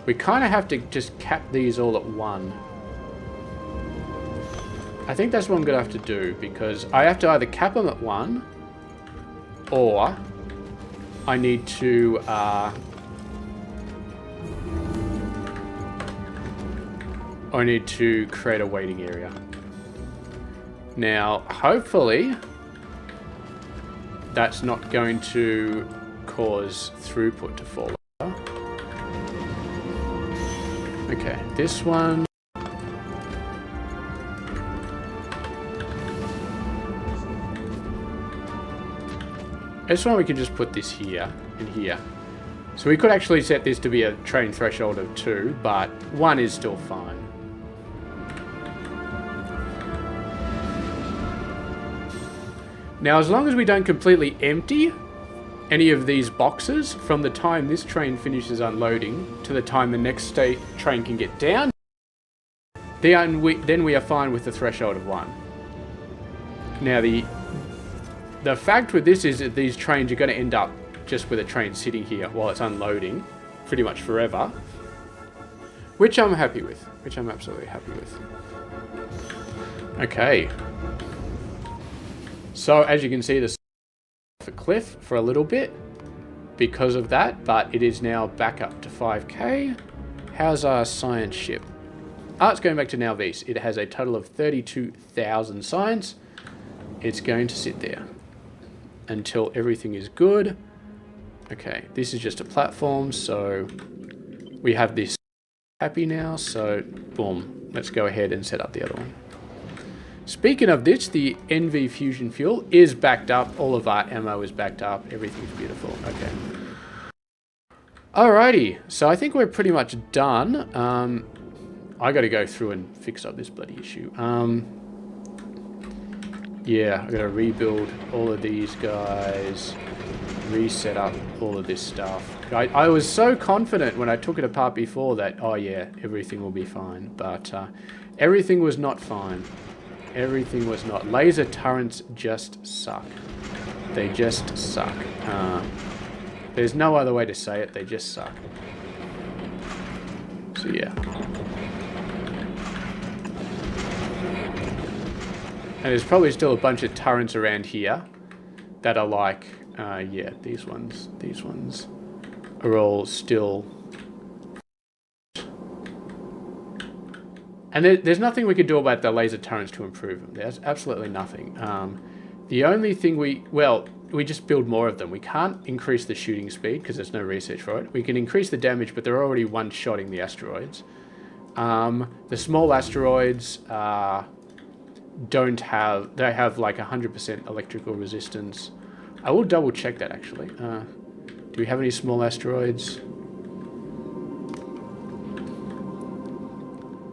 We kind of have to just cap these all at 1. I think that's what I'm going to have to do, because I have to either cap them at 1, or I need to create a waiting area. Now, hopefully, that's not going to cause throughput to fall over. Okay, this one. This one we can just put this here and here. So we could actually set this to be a train threshold of 2, but 1 is still fine. Now, as long as we don't completely empty any of these boxes from the time this train finishes unloading to the time the next train can get down, then we are fine with the threshold of 1. Now, the fact with this is that these trains are going to end up just with a train sitting here while it's unloading pretty much forever, which I'm happy with, which I'm absolutely happy with. Okay. So as you can see, the off a cliff for a little bit because of that, but it is now back up to 5k. How's our science ship? It's going back to now Vis. It has a total of 32,000 science. It's going to sit there until everything is good. Okay, this is just a platform, so we have this happy now, so boom, let's go ahead and set up the other one. Speaking of this, the NV fusion fuel is backed up, all of our ammo is backed up, everything's beautiful. Okay. Alrighty, so I think we're pretty much done. I gotta go through and fix up this bloody issue. Yeah, I gotta rebuild all of these guys, reset up all of this stuff. I was so confident when I took it apart before that, oh yeah, everything will be fine, but everything was not fine. Everything was not. Laser turrets just suck. They just suck. There's no other way to say it, they just suck. So yeah. And there's probably still a bunch of turrets around here that are like, yeah, these ones are all still. And there's nothing we could do about the laser turrets to improve them. There's absolutely nothing. The only thing we just build more of them. We can't increase the shooting speed because there's no research for it. We can increase the damage, but they're already one-shotting the asteroids. The small asteroids they have like 100% electrical resistance. I will double check that actually. Do we have any small asteroids?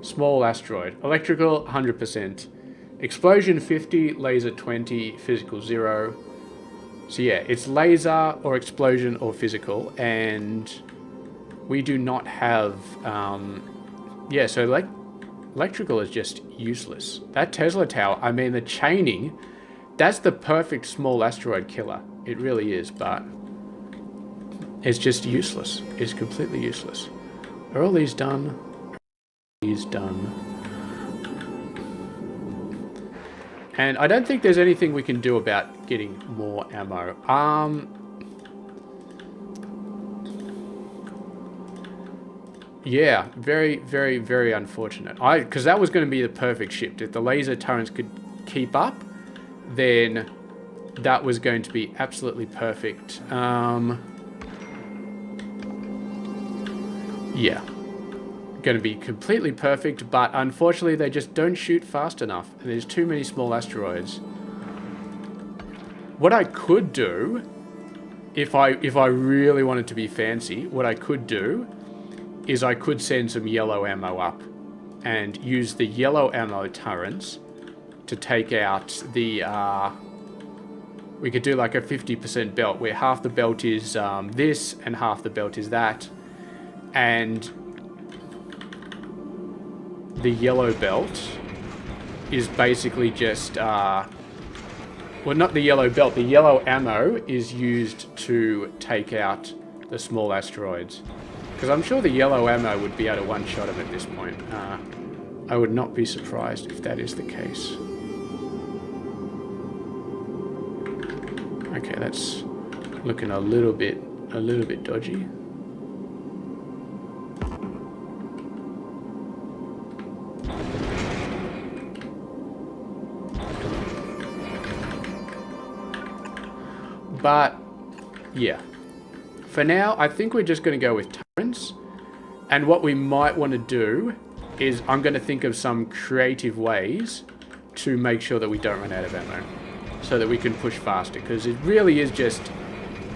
Small asteroid. Electrical 100%. Explosion 50, laser 20, physical 0. So yeah, it's laser or explosion or physical, and we do not have yeah, so electrical is just useless. That Tesla tower, I mean, the chaining, that's the perfect small asteroid killer. It really is, but it's just useless. It's completely useless. Are all these done? These done. And I don't think there's anything we can do about getting more ammo. Yeah, very, very, very unfortunate. Because that was going to be the perfect shift. If the laser turrets could keep up, then that was going to be absolutely perfect. Yeah. Going to be completely perfect, but unfortunately they just don't shoot fast enough. And there's too many small asteroids. What I could do, if I really wanted to be fancy, what I could do is I could send some yellow ammo up and use the yellow ammo turrets to take out the, we could do like a 50% belt where half the belt is this and half the belt is that. And the yellow belt is basically just, well, not the yellow belt, the yellow ammo is used to take out the small asteroids. Because I'm sure the yellow ammo would be able to one-shot them at this point. I would not be surprised if that is the case. Okay, that's looking a little bit dodgy. But yeah, for now, I think we're just going to go with turrets. And what we might want to do is I'm going to think of some creative ways to make sure that we don't run out of ammo, so that we can push faster, because it really is just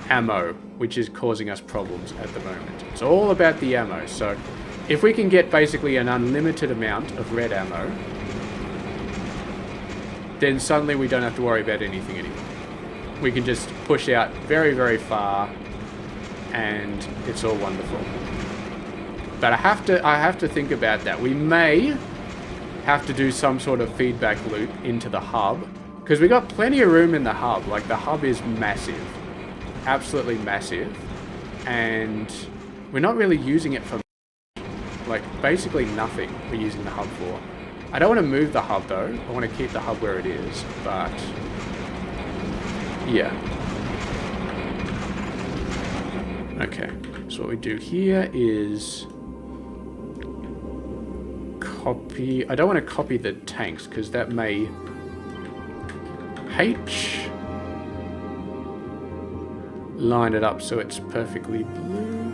ammo which is causing us problems at the moment. It's all about the ammo. So if we can get basically an unlimited amount of red ammo, then suddenly we don't have to worry about anything anymore. We can just push out very, very far, and it's all wonderful. But I have to think about that. We may have to do some sort of feedback loop into the hub, because we got plenty of room in the hub. Like, the hub is massive, absolutely massive, and we're not really using it for, like, basically nothing we're using the hub for. I don't want to move the hub though. I want to keep the hub where it is, but yeah. Okay, so what we do here is copy. I don't want to copy the tanks because that may line it up so it's perfectly blue,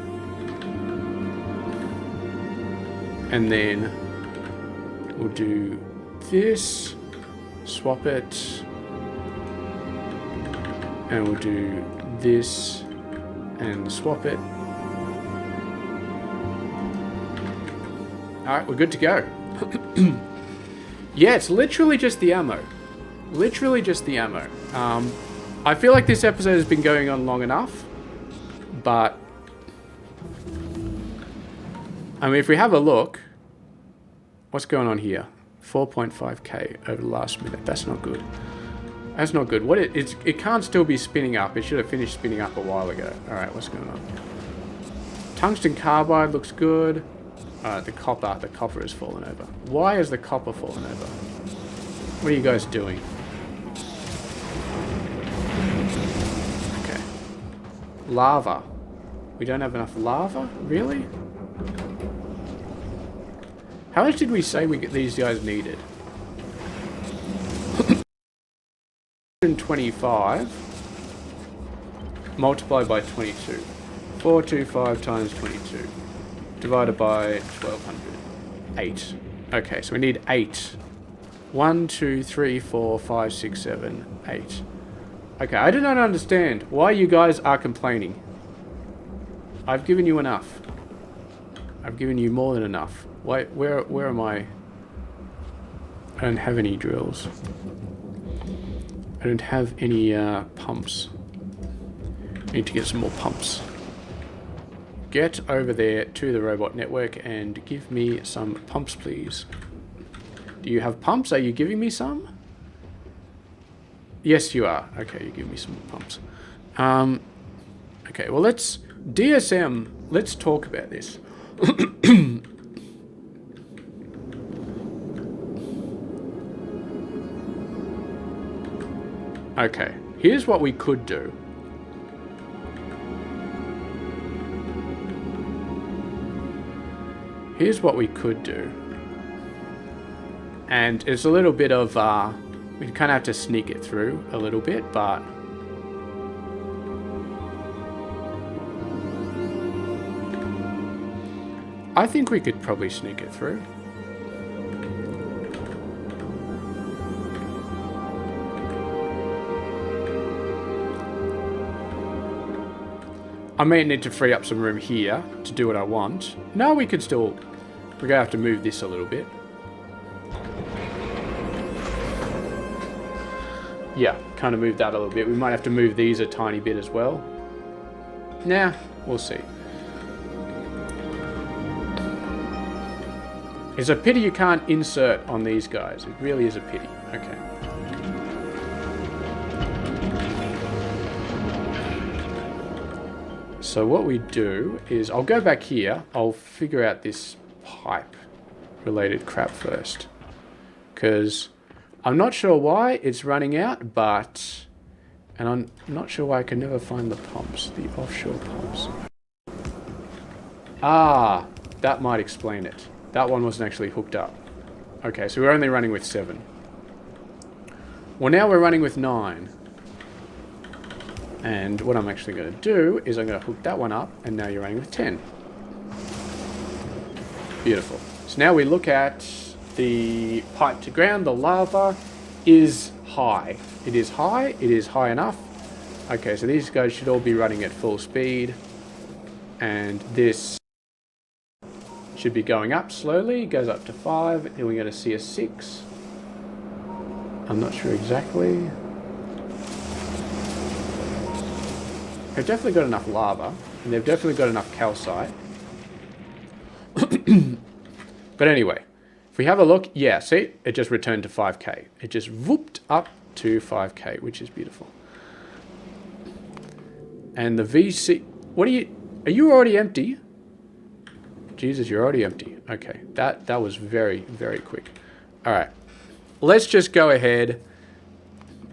and then we'll do this, swap it, and we'll do this and swap it. Alright, we're good to go. Yeah, it's literally just the ammo. Literally just the ammo. I feel like this episode has been going on long enough, but I mean, if we have a look, what's going on here? 4.5k over the last minute. That's not good. That's not good. It can't still be spinning up. It should have finished spinning up a while ago. Alright, what's going on? Tungsten carbide looks good. The copper has fallen over. Why has the copper fallen over? What are you guys doing? Okay. Lava. We don't have enough lava? Really? How much did we say these guys needed? 125 multiplied by 22. 425 times 22 divided by 1200. 8. Okay, so we need 8. 1, 2, 3, 4, 5, 6, 7, 8. Okay, I do not understand why you guys are complaining. I've given you enough. I've given you more than enough. Wait, where am I? I don't have any drills. I don't have any pumps. I need to get some more pumps. Get over there to the robot network and give me some pumps, please. Do you have pumps? Are you giving me some? Yes, you are. Okay, you give me some pumps. Okay, well, let's... DSM, let's talk about this. Okay, here's what we could do. Here's what we could do. And it's a little bit of, we kind of have to sneak it through a little bit, but... I think we could probably sneak it through. I may need to free up some room here to do what I want. No, we could still... We're going to have to move this a little bit. Yeah, kind of move that a little bit. We might have to move these a tiny bit as well. Nah, we'll see. It's a pity you can't insert on these guys. It really is a pity. Okay. So what we do is, I'll go back here. I'll figure out this pipe related crap first. Because I'm not sure why it's running out, but... And I'm not sure why I can never find the pumps, the offshore pumps. Ah, that might explain it. That one wasn't actually hooked up. Okay, so we're only running with 7. Well, now we're running with 9. And what I'm actually going to do is I'm going to hook that one up, and now you're running with 10. Beautiful. So now we look at the pipe to ground. The lava is high. It is high. It is high enough. Okay, so these guys should all be running at full speed. And this should be going up slowly. It goes up to 5. Then we're going to see a 6. I'm not sure exactly. They've definitely got enough lava. And they've definitely got enough calcite. But anyway, if we have a look, yeah, see, it just returned to 5k. It just whooped up to 5k, which is beautiful. And the VC, are you already empty? Jesus, you're already empty. Okay, that was very, very quick. All right, let's just go ahead.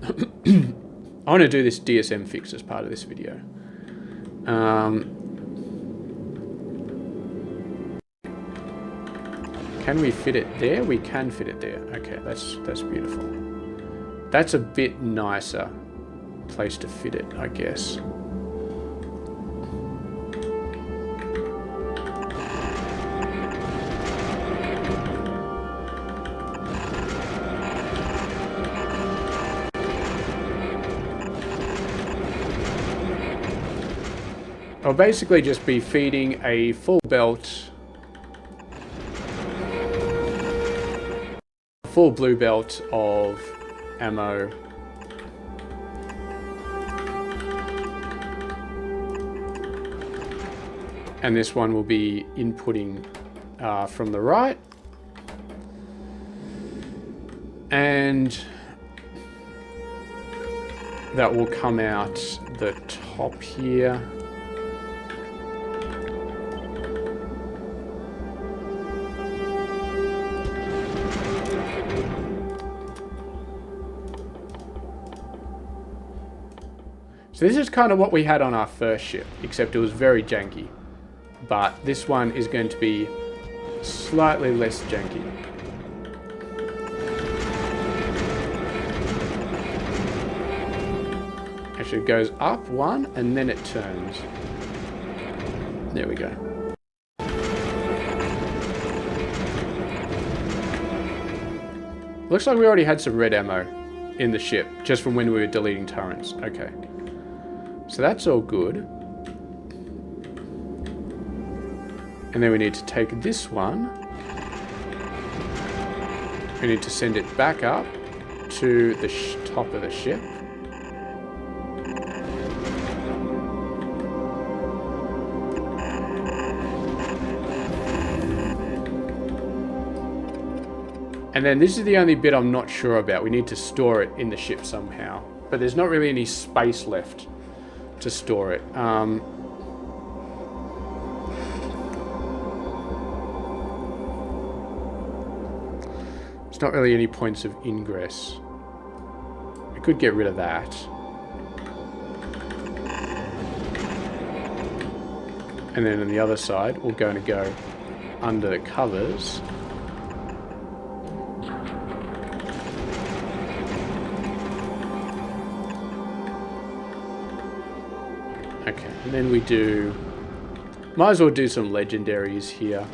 I want to do this DSM fix as part of this video. Can we fit it there? We can fit it there. Okay, that's beautiful. That's a bit nicer place to fit it, I guess. I'll basically just be feeding a full blue belt of ammo. And this one will be inputting from the right. And that will come out the top here. So this is kind of what we had on our first ship, except it was very janky. But this one is going to be slightly less janky. Actually, it goes up one and then it turns. There we go. Looks like we already had some red ammo in the ship, just from when we were deleting turrets. Okay. So that's all good. And then we need to take this one. We need to send it back up to the top of the ship. And then this is the only bit I'm not sure about. We need to store it in the ship somehow. But there's not really any space left to store it. There's not really any points of ingress. We could get rid of that. And then on the other side, we're going to go under the covers. Okay, and then we do... Might as well do some legendaries here.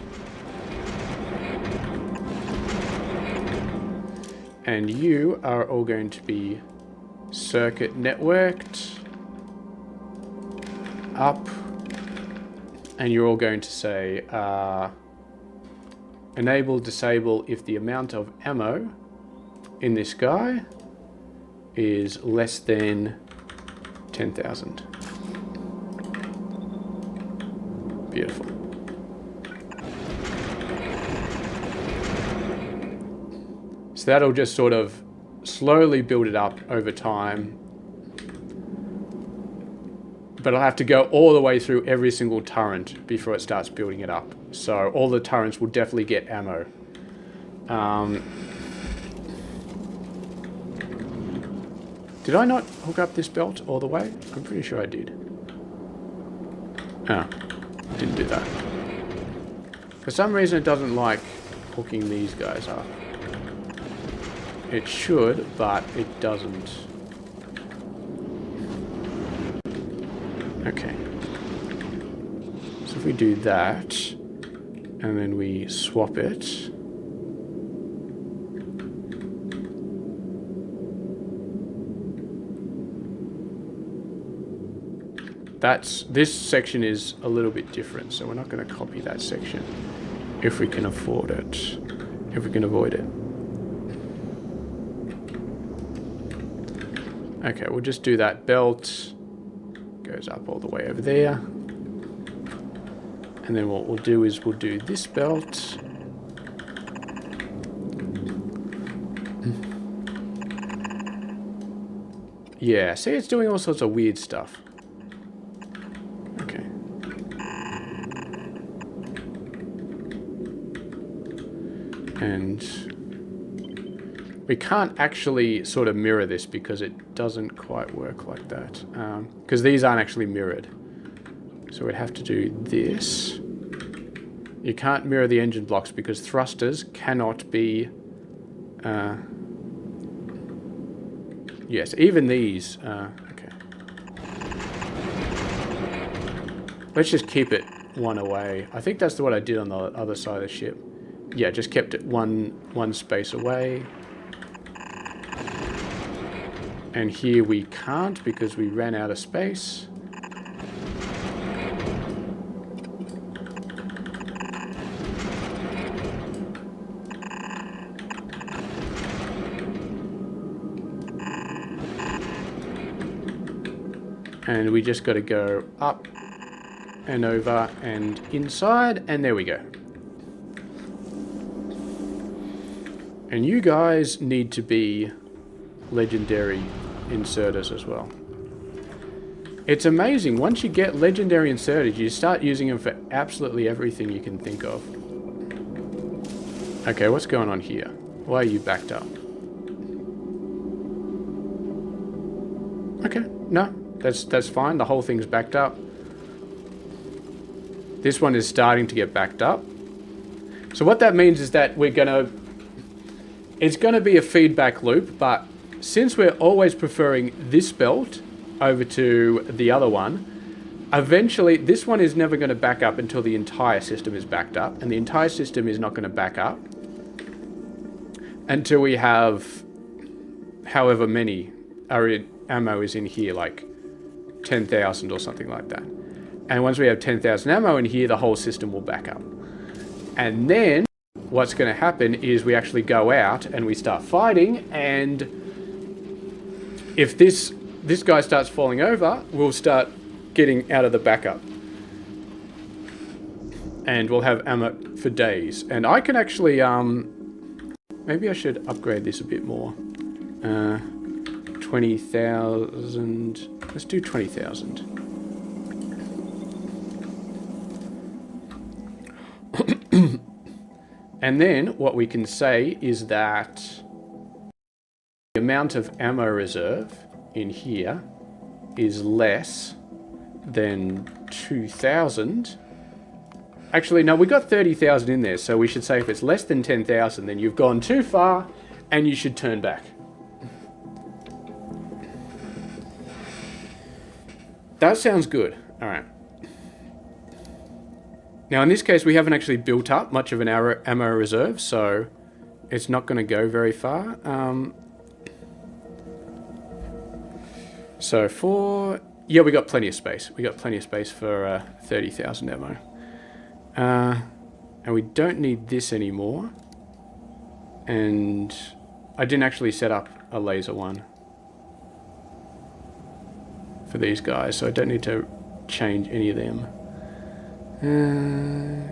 And you are all going to be circuit networked up. And you're all going to say enable, disable if the amount of ammo in this guy is less than 10,000. Beautiful. So that'll just sort of slowly build it up over time. But I'll have to go all the way through every single turret before it starts building it up. So all the turrets will definitely get ammo. Did I not hook up this belt all the way? I'm pretty sure I did. Oh, didn't do that. For some reason it doesn't like hooking these guys up. It should, but it doesn't. Okay. So if we do that, and then we swap it. This section is a little bit different, so we're not going to copy that section if we can afford it, if we can avoid it. Okay, we'll just do that belt. Goes up all the way over there. And then what we'll do is we'll do this belt. Yeah, see, it's doing all sorts of weird stuff. Okay. And we can't actually sort of mirror this because it doesn't quite work like that. Because these aren't actually mirrored. So we'd have to do this. You can't mirror the engine blocks because thrusters cannot be... yes, even these... okay. Let's just keep it one away. I think that's what I did on the other side of the ship. Yeah, just kept it one space away. And here we can't because we ran out of space. And we just got to go up and over and inside, and there we go. And you guys need to be legendary inserters as well. It's amazing. Once you get legendary inserters, you start using them for absolutely everything you can think of. Okay, what's going on here? Why are you backed up? Okay, no, that's fine. The whole thing's backed up. This one is starting to get backed up. So what that means is that it's gonna be a feedback loop, but since we're always preferring this belt over to the other one, eventually this one is never going to back up until the entire system is backed up, and the entire system is not going to back up until we have however many ammo is in here, like 10,000 or something like that. And once we have 10,000 ammo in here, the whole system will back up. And then what's going to happen is we actually go out and we start fighting, and if this guy starts falling over, we'll start getting out of the backup. And we'll have ammo for days. And I can actually, maybe I should upgrade this a bit more. 20,000. Let's do 20,000. And then what we can say is that the amount of ammo reserve in here is less than 2,000. Actually, no, we got 30,000 in there, so we should say if it's less than 10,000, then you've gone too far and you should turn back. That sounds good. All right. Now, in this case, we haven't actually built up much of an ammo reserve, so it's not going to go very far. So for... Yeah, we got plenty of space. We got plenty of space for 30,000 ammo. And we don't need this anymore. And I didn't actually set up a laser one for these guys, so I don't need to change any of them.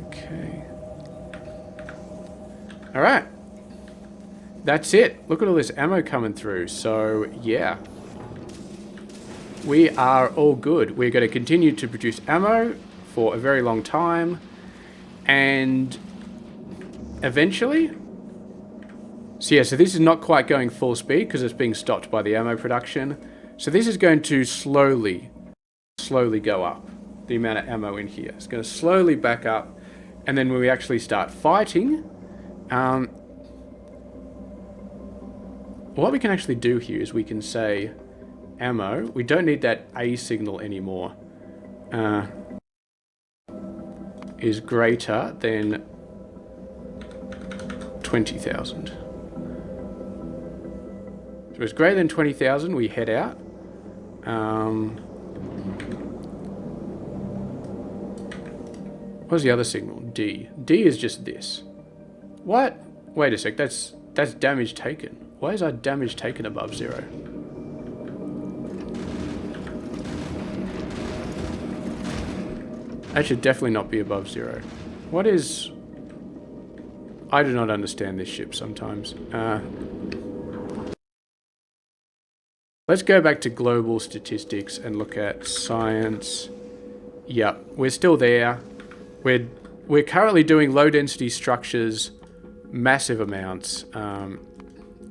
Okay. Alright. That's it. Look at all this ammo coming through. So, yeah. We are all good. We're going to continue to produce ammo for a very long time. And eventually... So yeah, so this is not quite going full speed because it's being stopped by the ammo production. So this is going to slowly go up. The amount of ammo in here. It's going to slowly back up. And then when we actually start fighting... what we can actually do here is we can say... ammo. We don't need that A signal anymore. Is greater than 20,000. So it's greater than 20,000, we head out. What's the other signal? D. D is just this. What? Wait a sec, that's damage taken. Why is our damage taken above 0? That should definitely not be above 0. What is... I do not understand this ship sometimes. Let's go back to global statistics and look at science. Yep, we're still there. We're currently doing low density structures, massive amounts.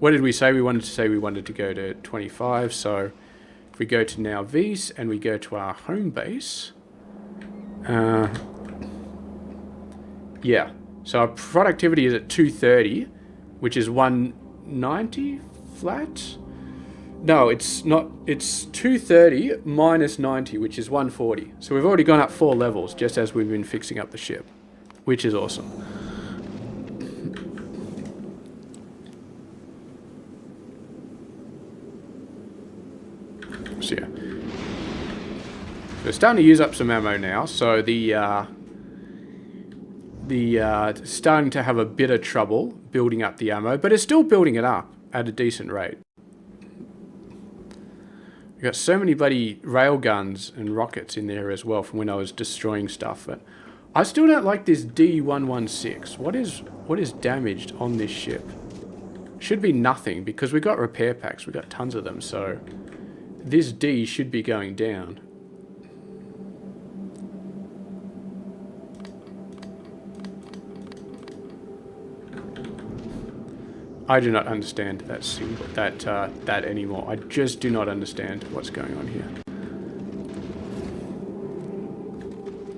What did we say? We wanted to say we wanted to go to 25. So if we go to now Vs and we go to our home base... yeah, so our productivity is at 230, which is 190 flat. No, it's not. It's 230 minus 90, which is 140. So we've already gone up 4 levels just as we've been fixing up the ship, which is awesome. So yeah. We're starting to use up some ammo now, so the starting to have a bit of trouble building up the ammo, but it's still building it up at a decent rate. We've got so many bloody rail guns and rockets in there as well from when I was destroying stuff, but I still don't like this D116. What is damaged on this ship? Should be nothing because we got repair packs, we got tons of them, so this D should be going down. I do not understand that symbol, that anymore. I just do not understand what's going on here.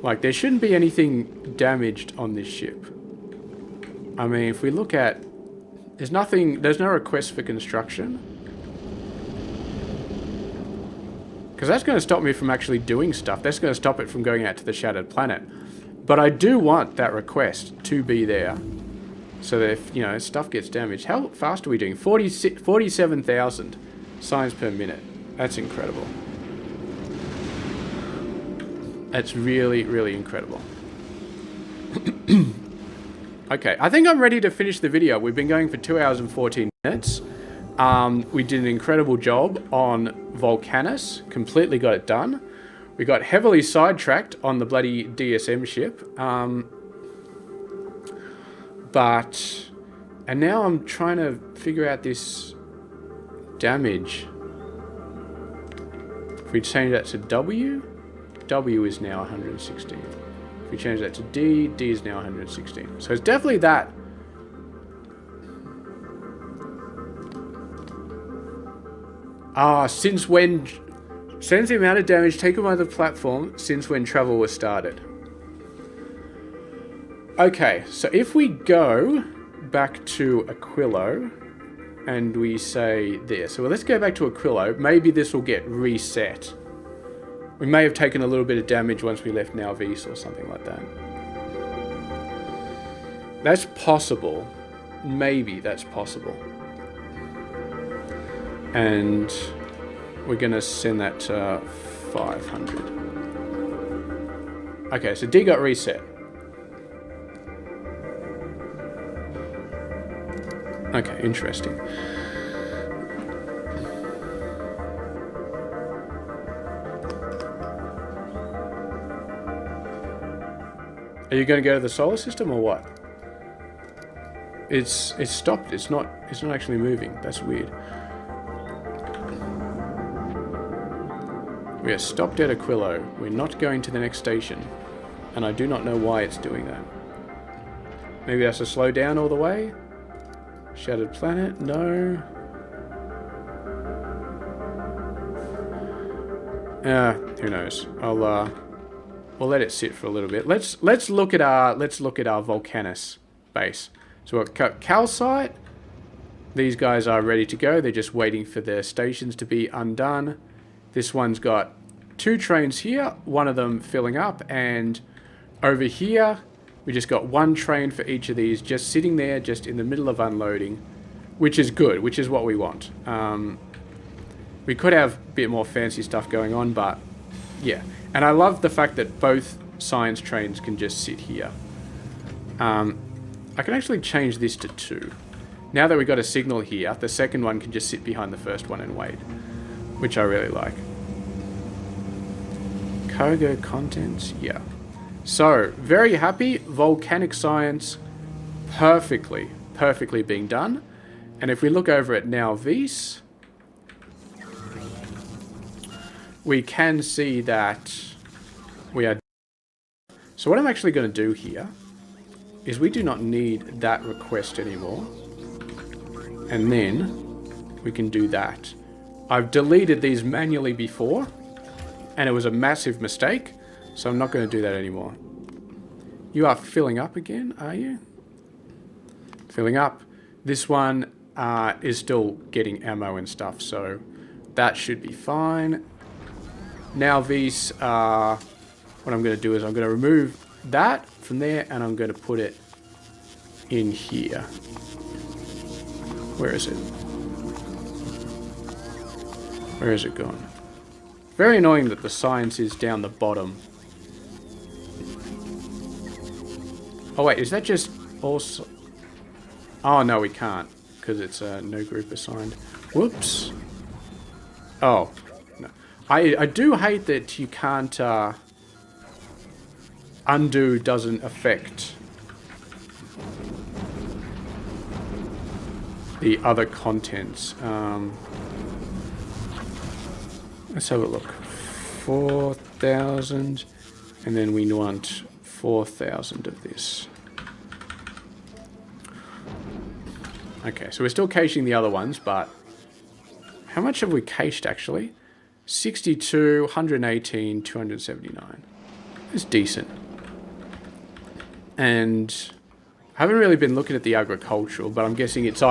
Like, there shouldn't be anything damaged on this ship. I mean, if we look at... There's no request for construction. Because that's going to stop me from actually doing stuff. That's going to stop it from going out to the Shattered Planet. But I do want that request to be there. So that if, you know, stuff gets damaged. How fast are we doing? 47,000 signs per minute. That's incredible. That's really, really incredible. Okay, I think I'm ready to finish the video. We've been going for 2 hours and 14 minutes. We did an incredible job on Vulcanus. Completely got it done. We got heavily sidetracked on the bloody DSM ship. And now I'm trying to figure out this damage. If we change that to W, W is now 116. If we change that to D, D is now 116. So it's definitely that. Since the amount of damage taken by the platform since when travel was started. Okay, so if we go back to Aquilo and we say this, so let's go back to Aquilo. Maybe this will get reset. We may have taken a little bit of damage once we left Nalvis or something like that. That's possible. Maybe that's possible. And we're going to send that to 500. Okay, so D got reset. Okay, interesting. Are you going to go to the solar system or what? It's stopped. It's not actually moving. That's weird. We are stopped at Aquilo. We're not going to the next station. And I do not know why it's doing that. Maybe it has to slow down all the way? Shattered planet? No. Who knows? We'll let it sit for a little bit. Let's look at our Vulcanus base. So we've got calcite. These guys are ready to go. They're just waiting for their stations to be undone. This one's got 2 trains here, one of them filling up, and over here we just got 1 train for each of these just sitting there just in the middle of unloading, which is good, which is what we want. We could have a bit more fancy stuff going on, but yeah. And I love the fact that both science trains can just sit here. I can actually change this to 2. Now that we've got a signal here, the second one can just sit behind the first one and wait, which I really like. Cargo contents, yeah. So, very happy. Volcanic science, perfectly being done. And if we look over at Nalvis, we can see that we are... So what I'm actually going to do here is we do not need that request anymore. And then we can do that. I've deleted these manually before, and it was a massive mistake, so I'm not going to do that anymore. You are filling up again, are you? Filling up. This one is still getting ammo and stuff, so that should be fine. Now these, what I'm going to do is I'm going to remove that from there, and I'm going to put it in here. Where is it? Where is it gone? Very annoying that the science is down the bottom. Oh wait, is that just also... Oh no, we can't, because it's no group assigned. Whoops. Oh. No. I do hate that you can't... undo doesn't affect the other contents. Let's have a look. 4,000, and then we want 4,000 of this. Okay, so we're still caching the other ones, but how much have we cached actually? 62, 118, 279. It's decent. And I haven't really been looking at the agricultural, but I'm guessing it's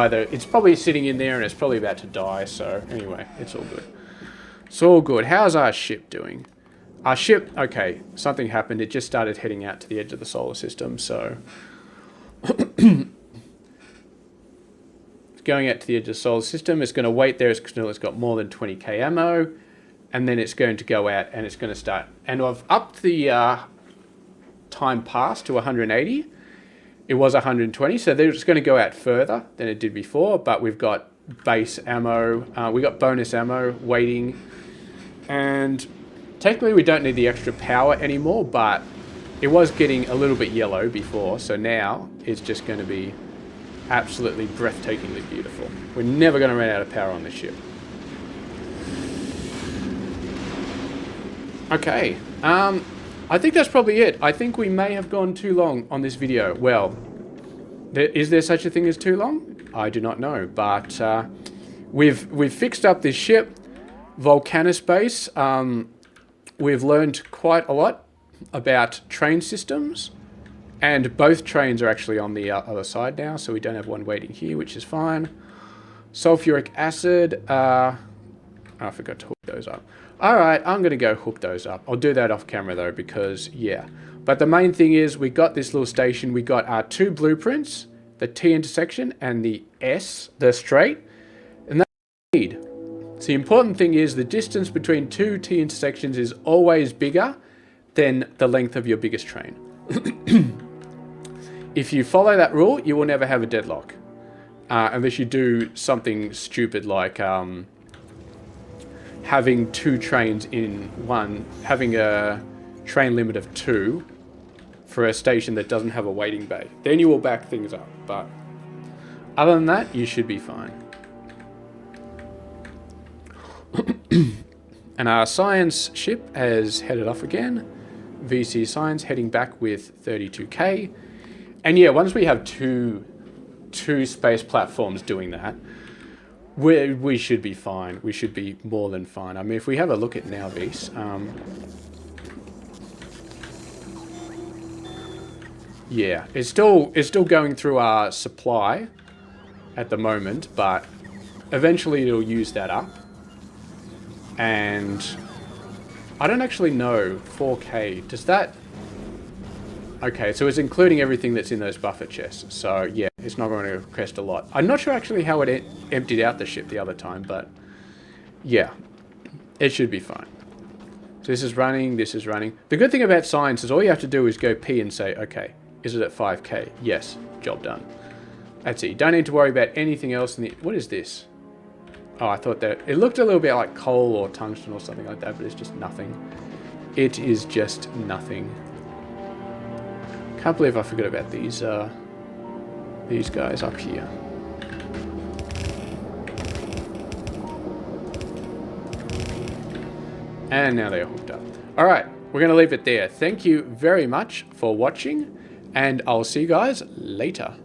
probably sitting in there and it's probably about to die, so anyway, it's all good. It's all good. How's our ship doing? Our ship, okay, something happened. It just started heading out to the edge of the solar system, so... it's going out to the edge of the solar system. It's going to wait there until it's got more than 20k ammo, and then it's going to go out and it's going to start. And I've upped the time pass to 180. It was 120, so it's going to go out further than it did before, but we've got base ammo. We got bonus ammo waiting. And technically we don't need the extra power anymore, but it was getting a little bit yellow before, so now it's just going to be absolutely breathtakingly beautiful. We're never going to run out of power on this ship. Okay, I think that's probably it. I think we may have gone too long on this video. Well, is there such a thing as too long? I do not know, but we've fixed up this ship. Vulcanus base. We've learned quite a lot about train systems And both trains are actually on the other side now, so we don't have one waiting here, which is fine. Sulfuric acid. I forgot to hook those up. Alright, I'm going to go hook those up. I'll do that off camera though, because, yeah. But the main thing is, we got this little station. We got our 2 blueprints, the T intersection and the S, the straight. And that's what we need. So the important thing is, the distance between 2 T intersections is always bigger than the length of your biggest train. If you follow that rule, you will never have a deadlock. Unless you do something stupid like having 2 trains in one, having a train limit of 2 for a station that doesn't have a waiting bay. Then you will back things up. But other than that, you should be fine. And our science ship has headed off again. VC Science heading back with 32k. And yeah, once we have two space platforms doing that, we should be fine. We should be more than fine. I mean, if we have a look at Nowvis, yeah, it's still going through our supply at the moment, but eventually it'll use that up. And I don't actually know 4K. Does that? Okay, so it's including everything that's in those buffer chests. So yeah, it's not going to request a lot. I'm not sure actually how it emptied out the ship the other time, but yeah, it should be fine. So this is running, this is running. The good thing about science is all you have to do is go P and say, okay, is it at 5K? Yes, job done. That's it. You don't need to worry about anything else. What is this? Oh, I thought that it looked a little bit like coal or tungsten or something like that, but it's just nothing. It is just nothing. Can't believe I forgot about these guys up here. And now they're hooked up. All right, we're going to leave it there. Thank you very much for watching, and I'll see you guys later.